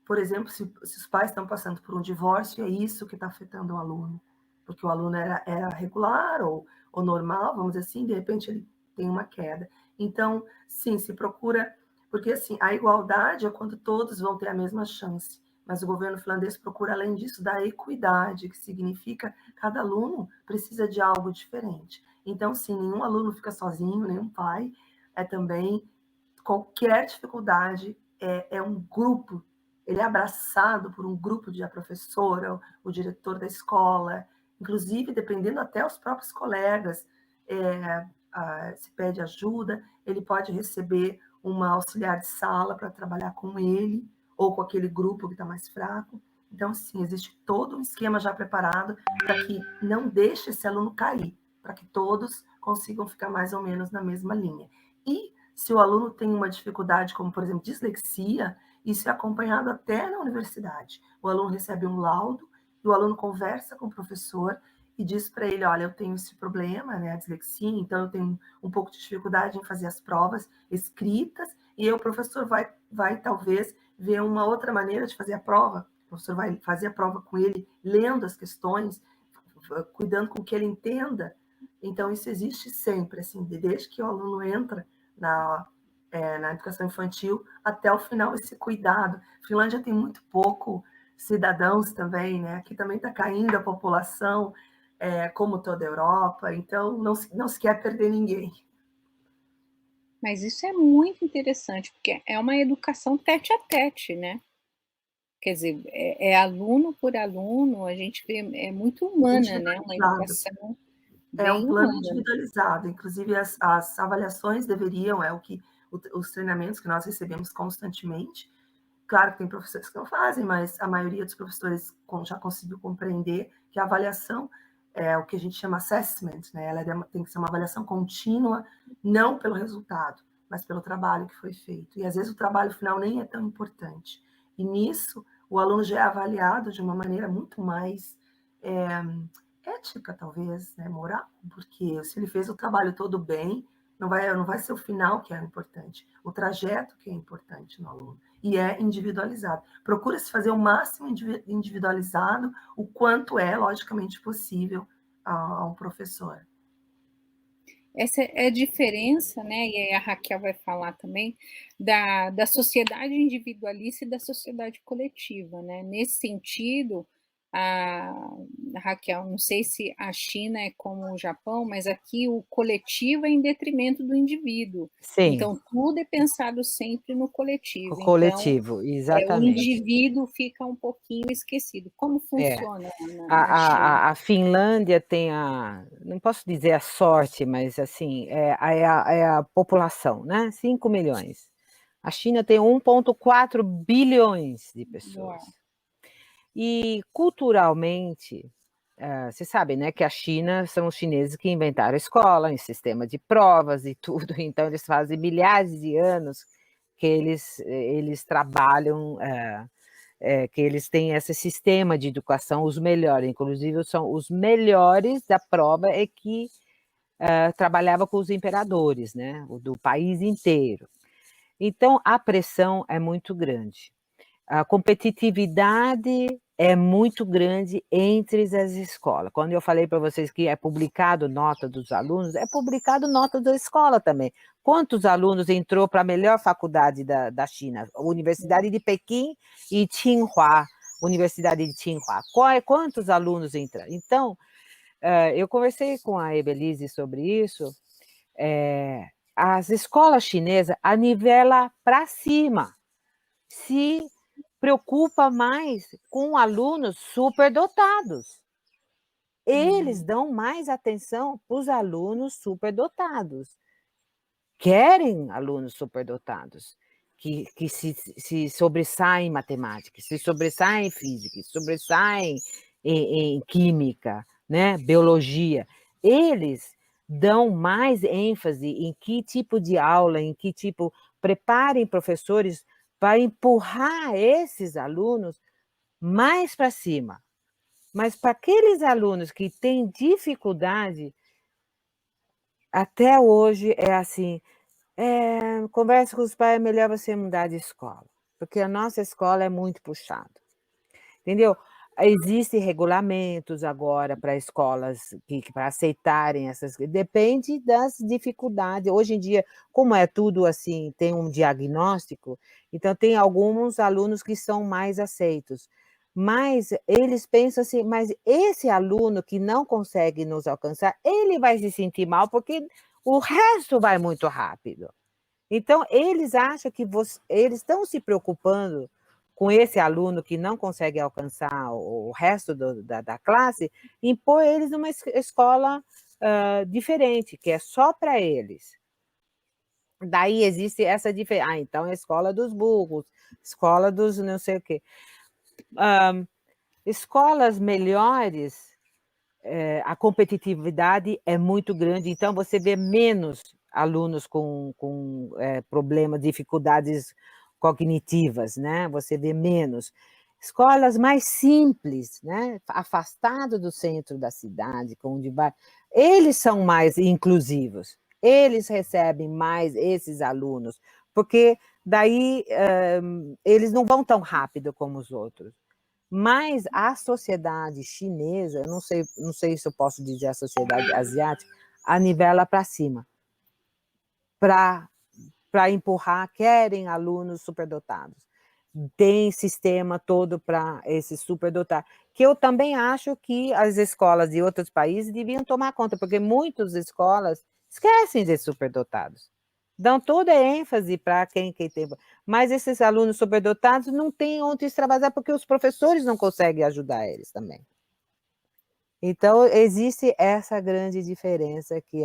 por exemplo, se os pais estão passando por um divórcio, é isso que está afetando o aluno, porque o aluno era regular ou normal, vamos dizer assim, de repente ele tem uma queda. Então, sim, se procura, porque assim, a igualdade é quando todos vão ter a mesma chance, mas o governo finlandês procura, além disso, dar equidade, que significa cada aluno precisa de algo diferente. Então, sim, nenhum aluno fica sozinho, nenhum pai, também qualquer dificuldade é um grupo, ele é abraçado por um grupo de professora, o diretor da escola, inclusive, dependendo até os próprios colegas, se pede ajuda, ele pode receber uma auxiliar de sala para trabalhar com ele, ou com aquele grupo que está mais fraco. Então, sim, existe todo um esquema já preparado para que não deixe esse aluno cair, para que todos consigam ficar mais ou menos na mesma linha. E se o aluno tem uma dificuldade, como, por exemplo, dislexia, isso é acompanhado até na universidade. O aluno recebe um laudo, e o aluno conversa com o professor e diz para ele, olha, eu tenho esse problema, né, a dislexia, então eu tenho um pouco de dificuldade em fazer as provas escritas, e aí o professor vai talvez ver uma outra maneira de fazer a prova. O professor vai fazer a prova com ele, lendo as questões, cuidando com que ele entenda. Então, isso existe sempre, assim, desde que o aluno entra na educação infantil até o final, esse cuidado. A Finlândia tem muito pouco cidadãos também, né? Aqui também está caindo a população, como toda a Europa, então não se quer perder ninguém. Mas isso é muito interessante, porque é uma educação tete a tete, né? Quer dizer, é aluno por aluno, a gente vê, é muito humana, né? Uma educação É um bem plano humano. individualizado, inclusive as avaliações deveriam, é o que os treinamentos que nós recebemos constantemente. Claro que tem professores que não fazem, mas a maioria dos professores já conseguiu compreender que a avaliação é o que a gente chama assessment, né? Ela tem que ser uma avaliação contínua, não pelo resultado, mas pelo trabalho que foi feito. E às vezes o trabalho final nem é tão importante. E nisso, o aluno já é avaliado de uma maneira muito mais ética, talvez, né? Moral, porque se ele fez o trabalho todo bem, não vai ser o final que é importante, o trajeto que é importante no aluno. E é individualizado. Procura-se fazer o máximo individualizado, o quanto é, logicamente, possível a um professor. Essa é a diferença, né, e aí a Raquel vai falar também, da sociedade individualista e da sociedade coletiva, né? Nesse sentido, a Raquel, não sei se a China é como o Japão, mas aqui o coletivo é em detrimento do indivíduo. Sim. Então, tudo é pensado sempre no coletivo. O coletivo, então, o exatamente. indivíduo fica um pouquinho esquecido. Como funciona na China? A Finlândia tem não posso dizer a sorte, mas assim, é a população, né? 5 milhões. A China tem 1,4 bilhões de pessoas. Uau. E culturalmente, você sabe, né, que a China são os chineses que inventaram a escola, em sistema de provas e tudo, então eles fazem milhares de anos que eles trabalham, que eles têm esse sistema de educação, os melhores, inclusive são os melhores da prova que trabalhava com os imperadores, né, do país inteiro. Então, a pressão é muito grande. A competitividade é muito grande entre as escolas. Quando eu falei para vocês que é publicado nota dos alunos, é publicado nota da escola também. Quantos alunos entrou para a melhor faculdade da China? A Universidade de Pequim e Tsinghua, Universidade de Tsinghua. Quantos alunos entraram? Então, eu conversei com a Ebelise sobre isso. As escolas chinesas anivelam para cima. Se preocupa mais com alunos superdotados. Eles dão mais atenção para os alunos superdotados. Querem alunos superdotados, que se sobressaem em matemática, se sobressaem em física, se sobressaem em química, né? Biologia. Eles dão mais ênfase em que tipo de aula, em que tipo... Preparem professores para empurrar esses alunos mais para cima. Mas para aqueles alunos que têm dificuldade, até hoje é assim, converse com os pais, é melhor você mudar de escola, porque a nossa escola é muito puxada, entendeu? Existem regulamentos agora para escolas para aceitarem essas... Depende das dificuldades. Hoje em dia, como é tudo assim, tem um diagnóstico, então tem alguns alunos que são mais aceitos. Mas eles pensam assim, mas esse aluno que não consegue nos alcançar, ele vai se sentir mal porque o resto vai muito rápido. Então, eles acham que eles estão se preocupando com esse aluno que não consegue alcançar o resto da classe, em pôr eles numa escola diferente, que é só para eles. Daí existe essa diferença. Então é a escola dos burros, escola dos não sei o quê. Escolas melhores, a competitividade é muito grande, então você vê menos alunos com problemas, dificuldades cognitivas, né? Você vê menos. Escolas mais simples, né? Afastadas do centro da cidade, eles são mais inclusivos, eles recebem mais esses alunos, porque daí eles não vão tão rápido como os outros. Mas a sociedade chinesa, eu não sei se eu posso dizer a sociedade asiática, nivela para cima, para empurrar, querem alunos superdotados. Tem sistema todo para esses superdotados, que eu também acho que as escolas de outros países deviam tomar conta, porque muitas escolas esquecem de superdotados. Dão toda a ênfase para quem tem. Mas esses alunos superdotados não têm onde extravasar, porque os professores não conseguem ajudar eles também. Então, existe essa grande diferença que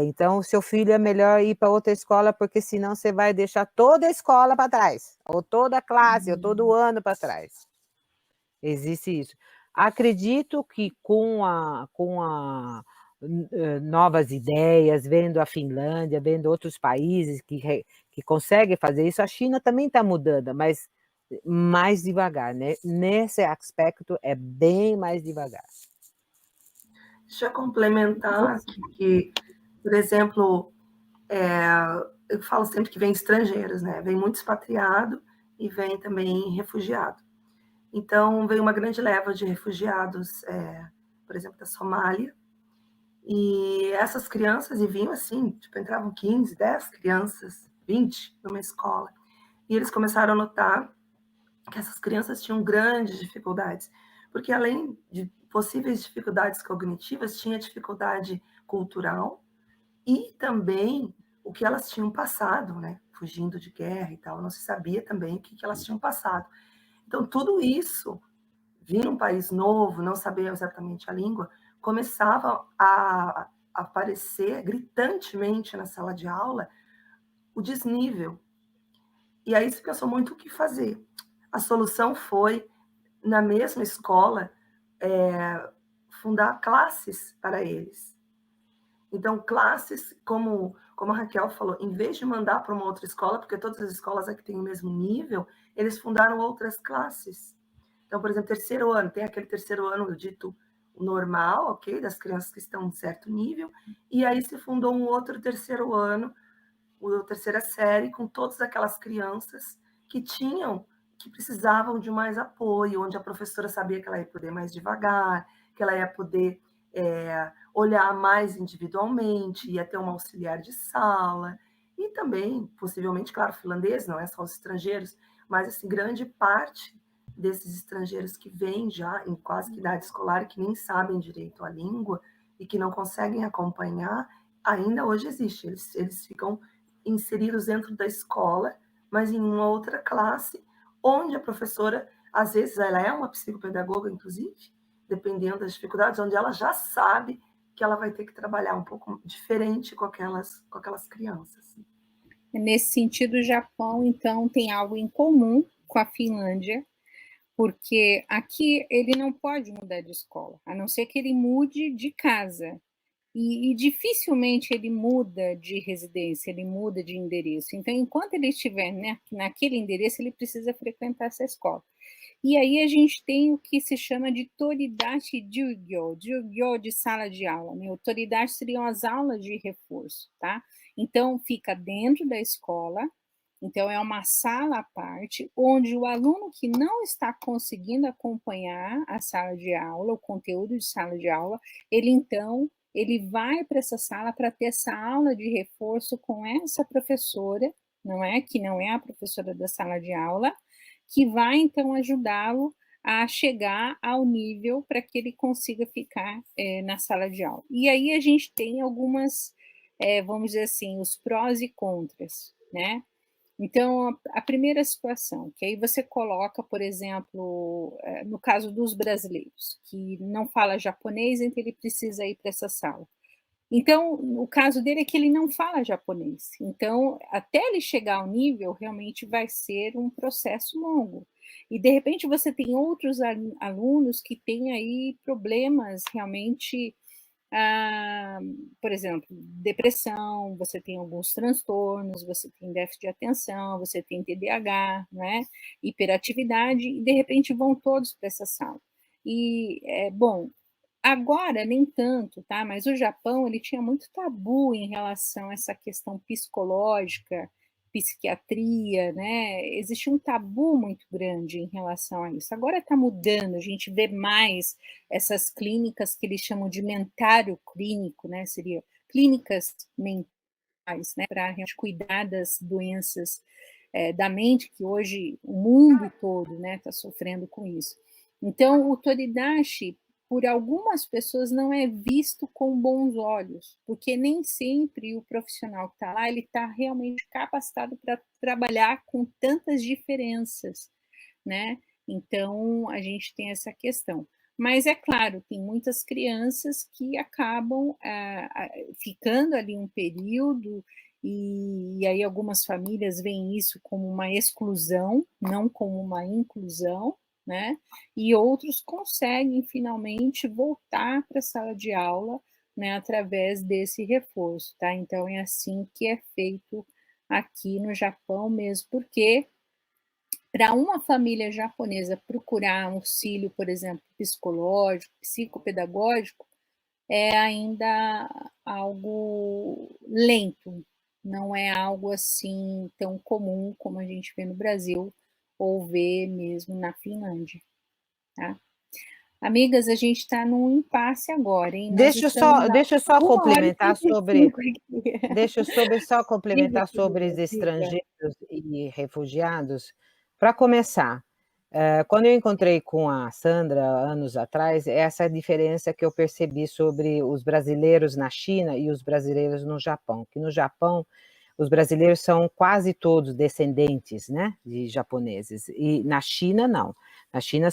então, o seu filho é melhor ir para outra escola, porque senão você vai deixar toda a escola para trás, ou toda a classe, ou todo o ano para trás. Existe isso. Acredito que com novas ideias, vendo a Finlândia, vendo outros países que conseguem fazer isso, a China também está mudando, mas mais devagar, né? Nesse aspecto é bem mais devagar. Deixa eu complementar que por exemplo, eu falo sempre que vem estrangeiros, né? Vem muito expatriado e vem também refugiado. Então, veio uma grande leva de refugiados, por exemplo, da Somália, e essas crianças, e vinham assim, tipo, entravam 15, 10 crianças, 20 numa escola, e eles começaram a notar que essas crianças tinham grandes dificuldades, porque além de possíveis dificuldades cognitivas, tinha dificuldade cultural e também o que elas tinham passado, né? Fugindo de guerra e tal, não se sabia também o que elas tinham passado. Então, tudo isso, vir um país novo, não saber exatamente a língua, começava a aparecer gritantemente na sala de aula o desnível. E aí se pensou muito o que fazer. A solução foi, na mesma escola, fundar classes para eles. Então, classes, como a Raquel falou, em vez de mandar para uma outra escola, porque todas as escolas aqui têm o mesmo nível, eles fundaram outras classes. Então, por exemplo, terceiro ano, tem aquele terceiro ano dito normal, ok, das crianças que estão em certo nível, e aí se fundou um outro terceiro ano, a terceira série, com todas aquelas crianças que precisavam de mais apoio, onde a professora sabia que ela ia poder mais devagar, que ela ia poder olhar mais individualmente, ia ter um auxiliar de sala, e também, possivelmente, claro, finlandês, não é só os estrangeiros, mas assim, grande parte desses estrangeiros que vêm já em quase que idade escolar e que nem sabem direito a língua e que não conseguem acompanhar, ainda hoje existe. Eles ficam inseridos dentro da escola, mas em uma outra classe, onde a professora, às vezes, ela é uma psicopedagoga, inclusive, dependendo das dificuldades, onde ela já sabe que ela vai ter que trabalhar um pouco diferente com aquelas crianças. Nesse sentido, o Japão, então, tem algo em comum com a Finlândia, porque aqui ele não pode mudar de escola, a não ser que ele mude de casa. E dificilmente ele muda de residência, ele muda de endereço. Então, enquanto ele estiver naquele endereço, ele precisa frequentar essa escola. E aí a gente tem o que se chama de Toridashi Jugyo de sala de aula, né? O Toridashi seriam as aulas de reforço, tá? Então, fica dentro da escola, então é uma sala à parte, onde o aluno que não está conseguindo acompanhar a sala de aula, o conteúdo de sala de aula, ele vai para essa sala para ter essa aula de reforço com essa professora, não é? Que não é a professora da sala de aula, que vai então ajudá-lo a chegar ao nível para que ele consiga ficar na sala de aula. E aí a gente tem algumas, vamos dizer assim, os prós e contras, né? Então, a primeira situação, que aí você coloca, por exemplo, no caso dos brasileiros, que não fala japonês, então ele precisa ir para essa sala. Então, o caso dele é que ele não fala japonês. Então, até ele chegar ao nível, realmente vai ser um processo longo. E, de repente, você tem outros alunos que têm aí problemas realmente, por exemplo, depressão, você tem alguns transtornos, você tem déficit de atenção, você tem TDAH, né? Hiperatividade, e, de repente, vão todos para essa sala. E, bom, agora nem tanto, tá? Mas o Japão, ele tinha muito tabu em relação a essa questão psicológica, psiquiatria, né? Existe um tabu muito grande em relação a isso. Agora está mudando, a gente vê mais essas clínicas que eles chamam de mentário clínico, né? Seria clínicas mentais, né? Para cuidar das doenças da mente, que hoje o mundo todo, né, está sofrendo com isso. Então, o Toridashi, por algumas pessoas, não é visto com bons olhos, porque nem sempre o profissional que está lá, ele está realmente capacitado para trabalhar com tantas diferenças, né? Então, a gente tem essa questão. Mas é claro, tem muitas crianças que acabam ficando ali um período, e aí algumas famílias veem isso como uma exclusão, não como uma inclusão, né? E outros conseguem finalmente voltar para a sala de aula, né, através desse reforço, tá? Então é assim que é feito aqui no Japão mesmo, porque para uma família japonesa procurar um auxílio, por exemplo, psicológico, psicopedagógico, é ainda algo lento, não é algo assim tão comum como a gente vê no Brasil ou vê mesmo na Finlândia, tá? Amigas, a gente está num impasse agora, hein? Nós estamos há Deixa eu só 1 hora e complementar sobre 35 aqui. Deixa eu só Diga, complementar sobre os querida, diga. estrangeiros e refugiados. Para começar, quando eu encontrei com a Sandra anos atrás, essa é a diferença que eu percebi sobre os brasileiros na China e os brasileiros no Japão. Que no Japão, os brasileiros são quase todos descendentes, né, de japoneses, e na China não. Na China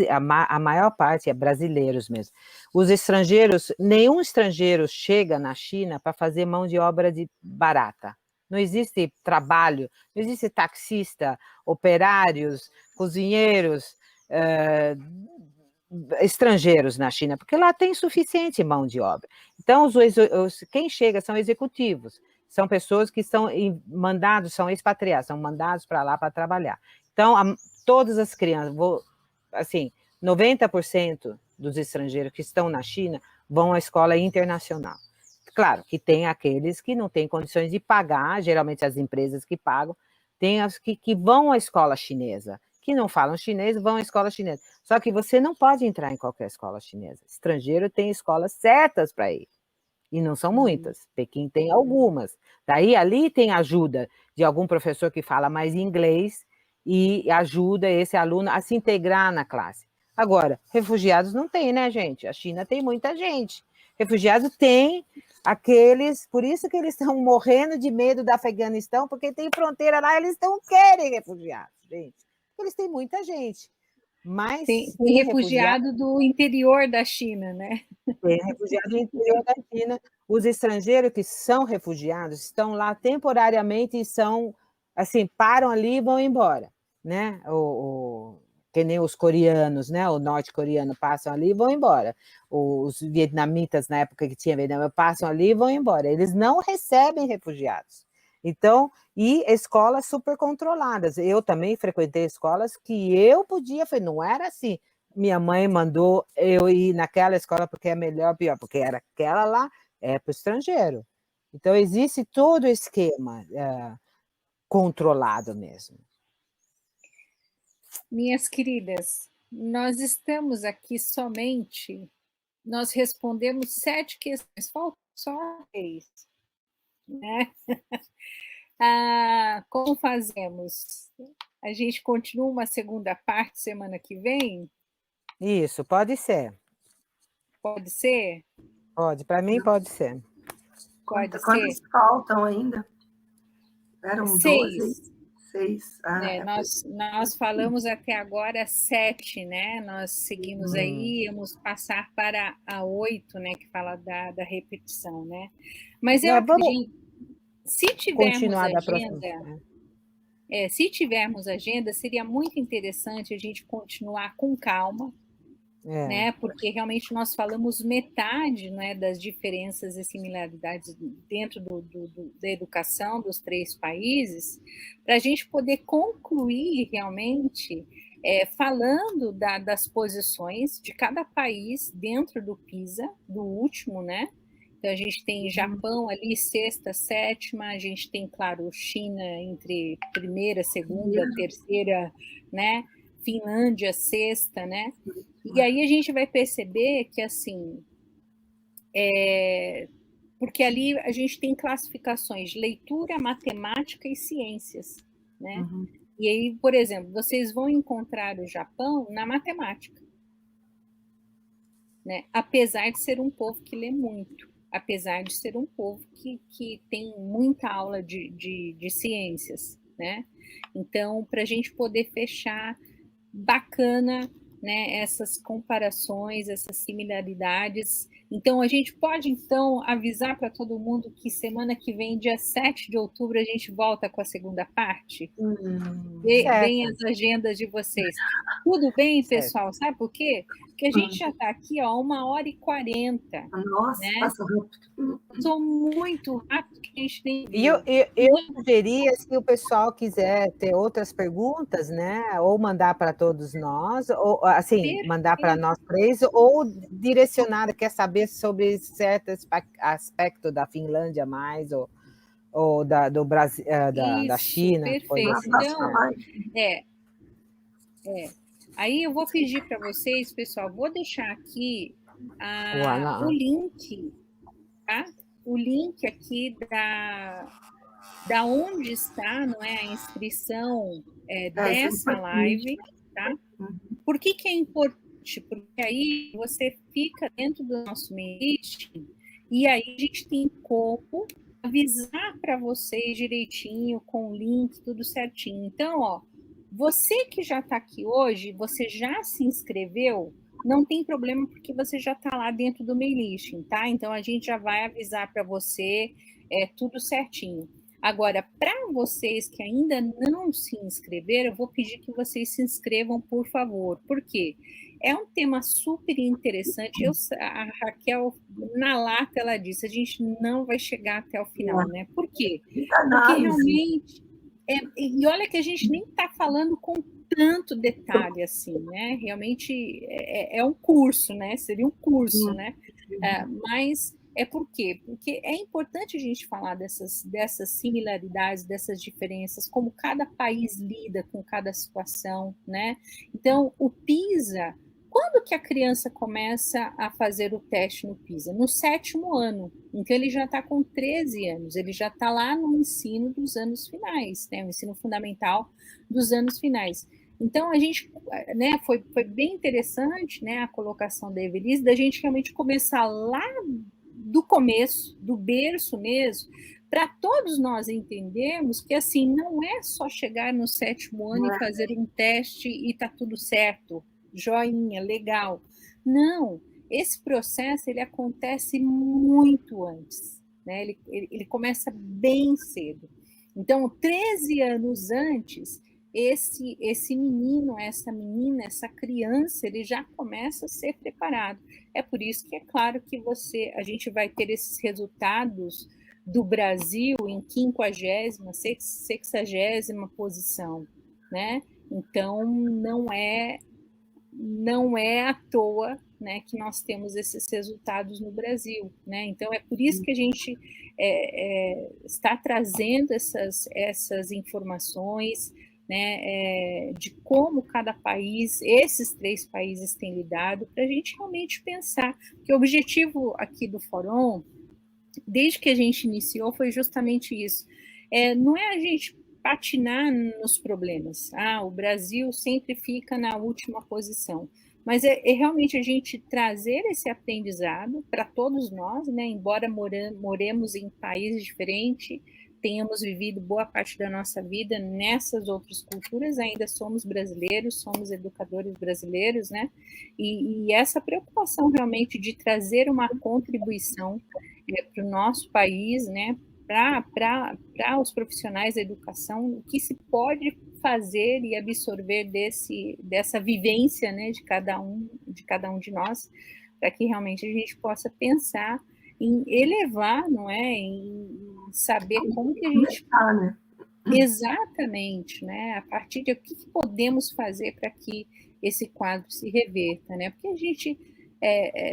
a maior parte é brasileiros mesmo. Os estrangeiros, nenhum estrangeiro chega na China para fazer mão de obra barata. Não existe trabalho, não existe taxista, operários, cozinheiros, estrangeiros na China, porque lá tem suficiente mão de obra. Então, quem chega são executivos, são pessoas que são mandados, são expatriados, são mandados para lá para trabalhar. Então, todas as crianças, assim, 90% dos estrangeiros que estão na China vão à escola internacional. Claro que tem aqueles que não têm condições de pagar, geralmente as empresas que pagam, tem as que vão à escola chinesa, que não falam chinês, vão à escola chinesa. Só que você não pode entrar em qualquer escola chinesa. Estrangeiro tem escolas certas para ir. E não são muitas. Pequim tem algumas. Daí ali tem ajuda de algum professor que fala mais inglês e ajuda esse aluno a se integrar na classe. Agora, refugiados não tem, né, gente? A China tem muita gente. Refugiados tem aqueles, por isso que eles estão morrendo de medo do Afeganistão, porque tem fronteira lá, eles não querem refugiados, gente. Eles têm muita gente. Mas Tem refugiado do interior da China, né? Tem refugiado no interior da China. Os estrangeiros que são refugiados estão lá temporariamente e são, assim, param ali e vão embora, né? Que nem os coreanos, né? O norte-coreano passam ali e vão embora. Os vietnamitas, na época que tinha Vietnã, passam ali e vão embora. Eles não recebem refugiados. Então, e escolas super controladas. Eu também frequentei escolas que eu podia, não era assim. Minha mãe mandou eu ir naquela escola porque é melhor, pior, porque era aquela lá, é para o estrangeiro. Então, existe todo o esquema controlado mesmo. Minhas queridas, nós estamos aqui somente, nós respondemos 7 questões, faltam só 3, né? Como fazemos? A gente continua uma segunda parte semana que vem? Isso, pode ser. Pode ser? Pode, para mim pode ser. Pode Quantas ser? faltam ainda? Eram 12? 6. 6. Nós falamos até agora 7, né? Nós seguimos aí, íamos passar para a 8, né? Que fala da repetição, né? Mas eu acredito, se tivermos continuar da agenda, próxima. se tivermos agenda, seria muito interessante a gente continuar com calma, né? Porque realmente nós falamos metade, né, das diferenças e similaridades dentro da educação dos 3 países, para a gente poder concluir realmente falando das posições de cada país dentro do PISA, do último, né? Então a gente tem Japão ali, 6ª, 7ª, a gente tem, claro, China entre 1ª, 2ª, 3ª, né? Finlândia, 6ª, né? E aí a gente vai perceber que, assim, porque ali a gente tem classificações de leitura, matemática e ciências, né? Uhum. E aí, por exemplo, vocês vão encontrar o Japão na matemática, né? Apesar de ser um povo que lê muito, apesar de ser um povo que tem muita aula de ciências, né? Então, para a gente poder fechar bacana né, essas comparações, essas similaridades. Então, a gente pode, então, avisar para todo mundo que semana que vem, dia 7 de outubro, a gente volta com a segunda parte? Vem as agendas de vocês. Tudo bem, pessoal? Sabe por quê? Porque a gente já está aqui, ó, 1h40. Nossa, né? passa rápido. Passou muito rápido que a gente nem E viu. eu sugeria, se o pessoal quiser ter outras perguntas, né, ou mandar para todos nós, ou assim, mandar para nós três, ou direcionar, quer saber sobre certo aspecto da Finlândia mais, ou do Brasil, da China. Perfeito. Então, aí eu vou pedir para vocês, pessoal, vou deixar aqui o link, tá? O link aqui da onde está, não é, a inscrição dessa live, tá? Por que é importante? Porque aí você fica dentro do nosso mailing e aí a gente tem como avisar para vocês direitinho, com o link, tudo certinho. Então, ó, você que já está aqui hoje, você já se inscreveu, não tem problema porque você já está lá dentro do mailing, tá? Então, a gente já vai avisar para você tudo certinho. Agora, para vocês que ainda não se inscreveram, eu vou pedir que vocês se inscrevam, por favor. Por quê? É um tema super interessante. A Raquel, na lata, ela disse, a gente não vai chegar até o final, né? Por quê? Porque realmente... e olha que a gente nem está falando com tanto detalhe assim, né? Realmente é um curso, né? Seria um curso, né? Mas... por quê? Porque é importante a gente falar dessas similaridades, dessas diferenças, como cada país lida com cada situação, né? Então, o PISA, quando que a criança começa a fazer o teste no PISA? No 7º ano. Então, ele já está com 13 anos, ele já está lá no ensino dos anos finais, né? O ensino fundamental dos anos finais. Então, a gente, né, foi bem interessante, né, a colocação da Evelise, da gente realmente começar lá do começo, do berço mesmo, para todos nós entendermos que, assim, não é só chegar no 7º ano e fazer um teste e está tudo certo, joinha, legal. Não, esse processo, ele acontece muito antes, né? Ele começa bem cedo. Então, 13 anos antes, esse menino, essa menina, essa criança, ele já começa a ser preparado. É por isso que é claro que a gente vai ter esses resultados do Brasil em 50ª, 60ª posição, né? Então, não é à toa, né, que nós temos esses resultados no Brasil, né? Então, é por isso que a gente está trazendo essas informações, né, de como cada país, esses 3 países têm lidado, para a gente realmente pensar que o objetivo aqui do Fórum, desde que a gente iniciou, foi justamente isso. Não é a gente patinar nos problemas. O Brasil sempre fica na última posição. Mas é realmente a gente trazer esse aprendizado para todos nós, né? Embora moremos em países diferentes, tenhamos vivido boa parte da nossa vida nessas outras culturas, ainda somos brasileiros, somos educadores brasileiros, né? E essa preocupação realmente de trazer uma contribuição para o nosso país, né? Para os profissionais da educação, o que se pode fazer e absorver dessa vivência, né, de cada um de nós, para que realmente a gente possa pensar em elevar, não é, em saber como que a gente... Exatamente, né, a partir de o que podemos fazer para que esse quadro se reverta, né, porque a gente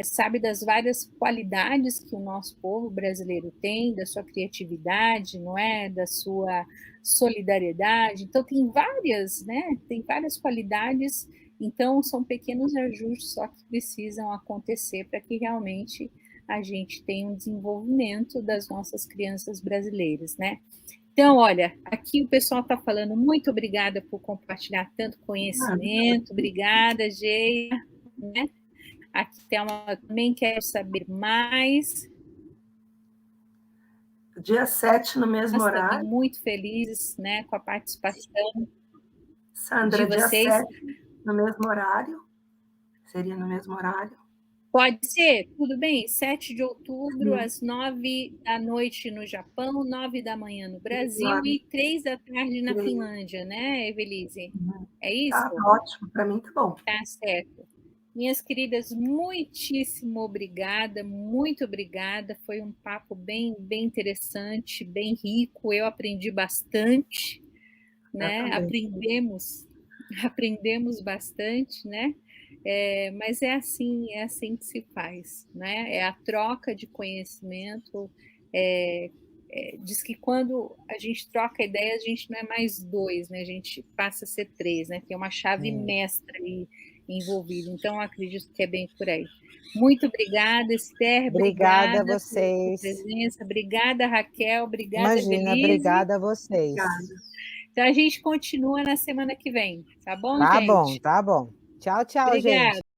sabe das várias qualidades que o nosso povo brasileiro tem, da sua criatividade, não é, da sua solidariedade. Então tem várias, né? Tem várias qualidades. Então são pequenos ajustes só que precisam acontecer para que realmente a gente tenha um desenvolvimento das nossas crianças brasileiras, né? Então, olha, aqui o pessoal está falando, muito obrigada por compartilhar tanto conhecimento, obrigada, Geia, né? Aqui tem uma, também quero saber mais. Dia 7, no mesmo horário. Também muito felizes, né, com a participação Sandra, de vocês. Dia 7, no mesmo horário. Seria no mesmo horário? Pode ser, tudo bem? 7 de outubro, às 9h no Japão, 9h no Brasil e 3h na Finlândia, né, Evelise? É isso? Tá ótimo, para mim tá bom. Tá certo. Minhas queridas, muitíssimo obrigada, muito obrigada. Foi um papo bem interessante, bem rico. Eu aprendi bastante, né? Aprendemos bastante, né? Mas é assim que se faz, né? É a troca de conhecimento. Diz que quando a gente troca ideias, a gente não é mais dois, né? A gente passa a ser três, né? Tem uma chave mestra aí envolvida. Então, eu acredito que é bem por aí. Muito obrigada, Esther. Obrigada a Pela vocês. sua presença. Obrigada, Raquel. Obrigada, Imagina, Evelise. obrigada a vocês. Obrigada. Então, a gente continua na semana que vem, tá bom, Tá gente? bom, tá bom. Tchau, tchau, Obrigada. gente.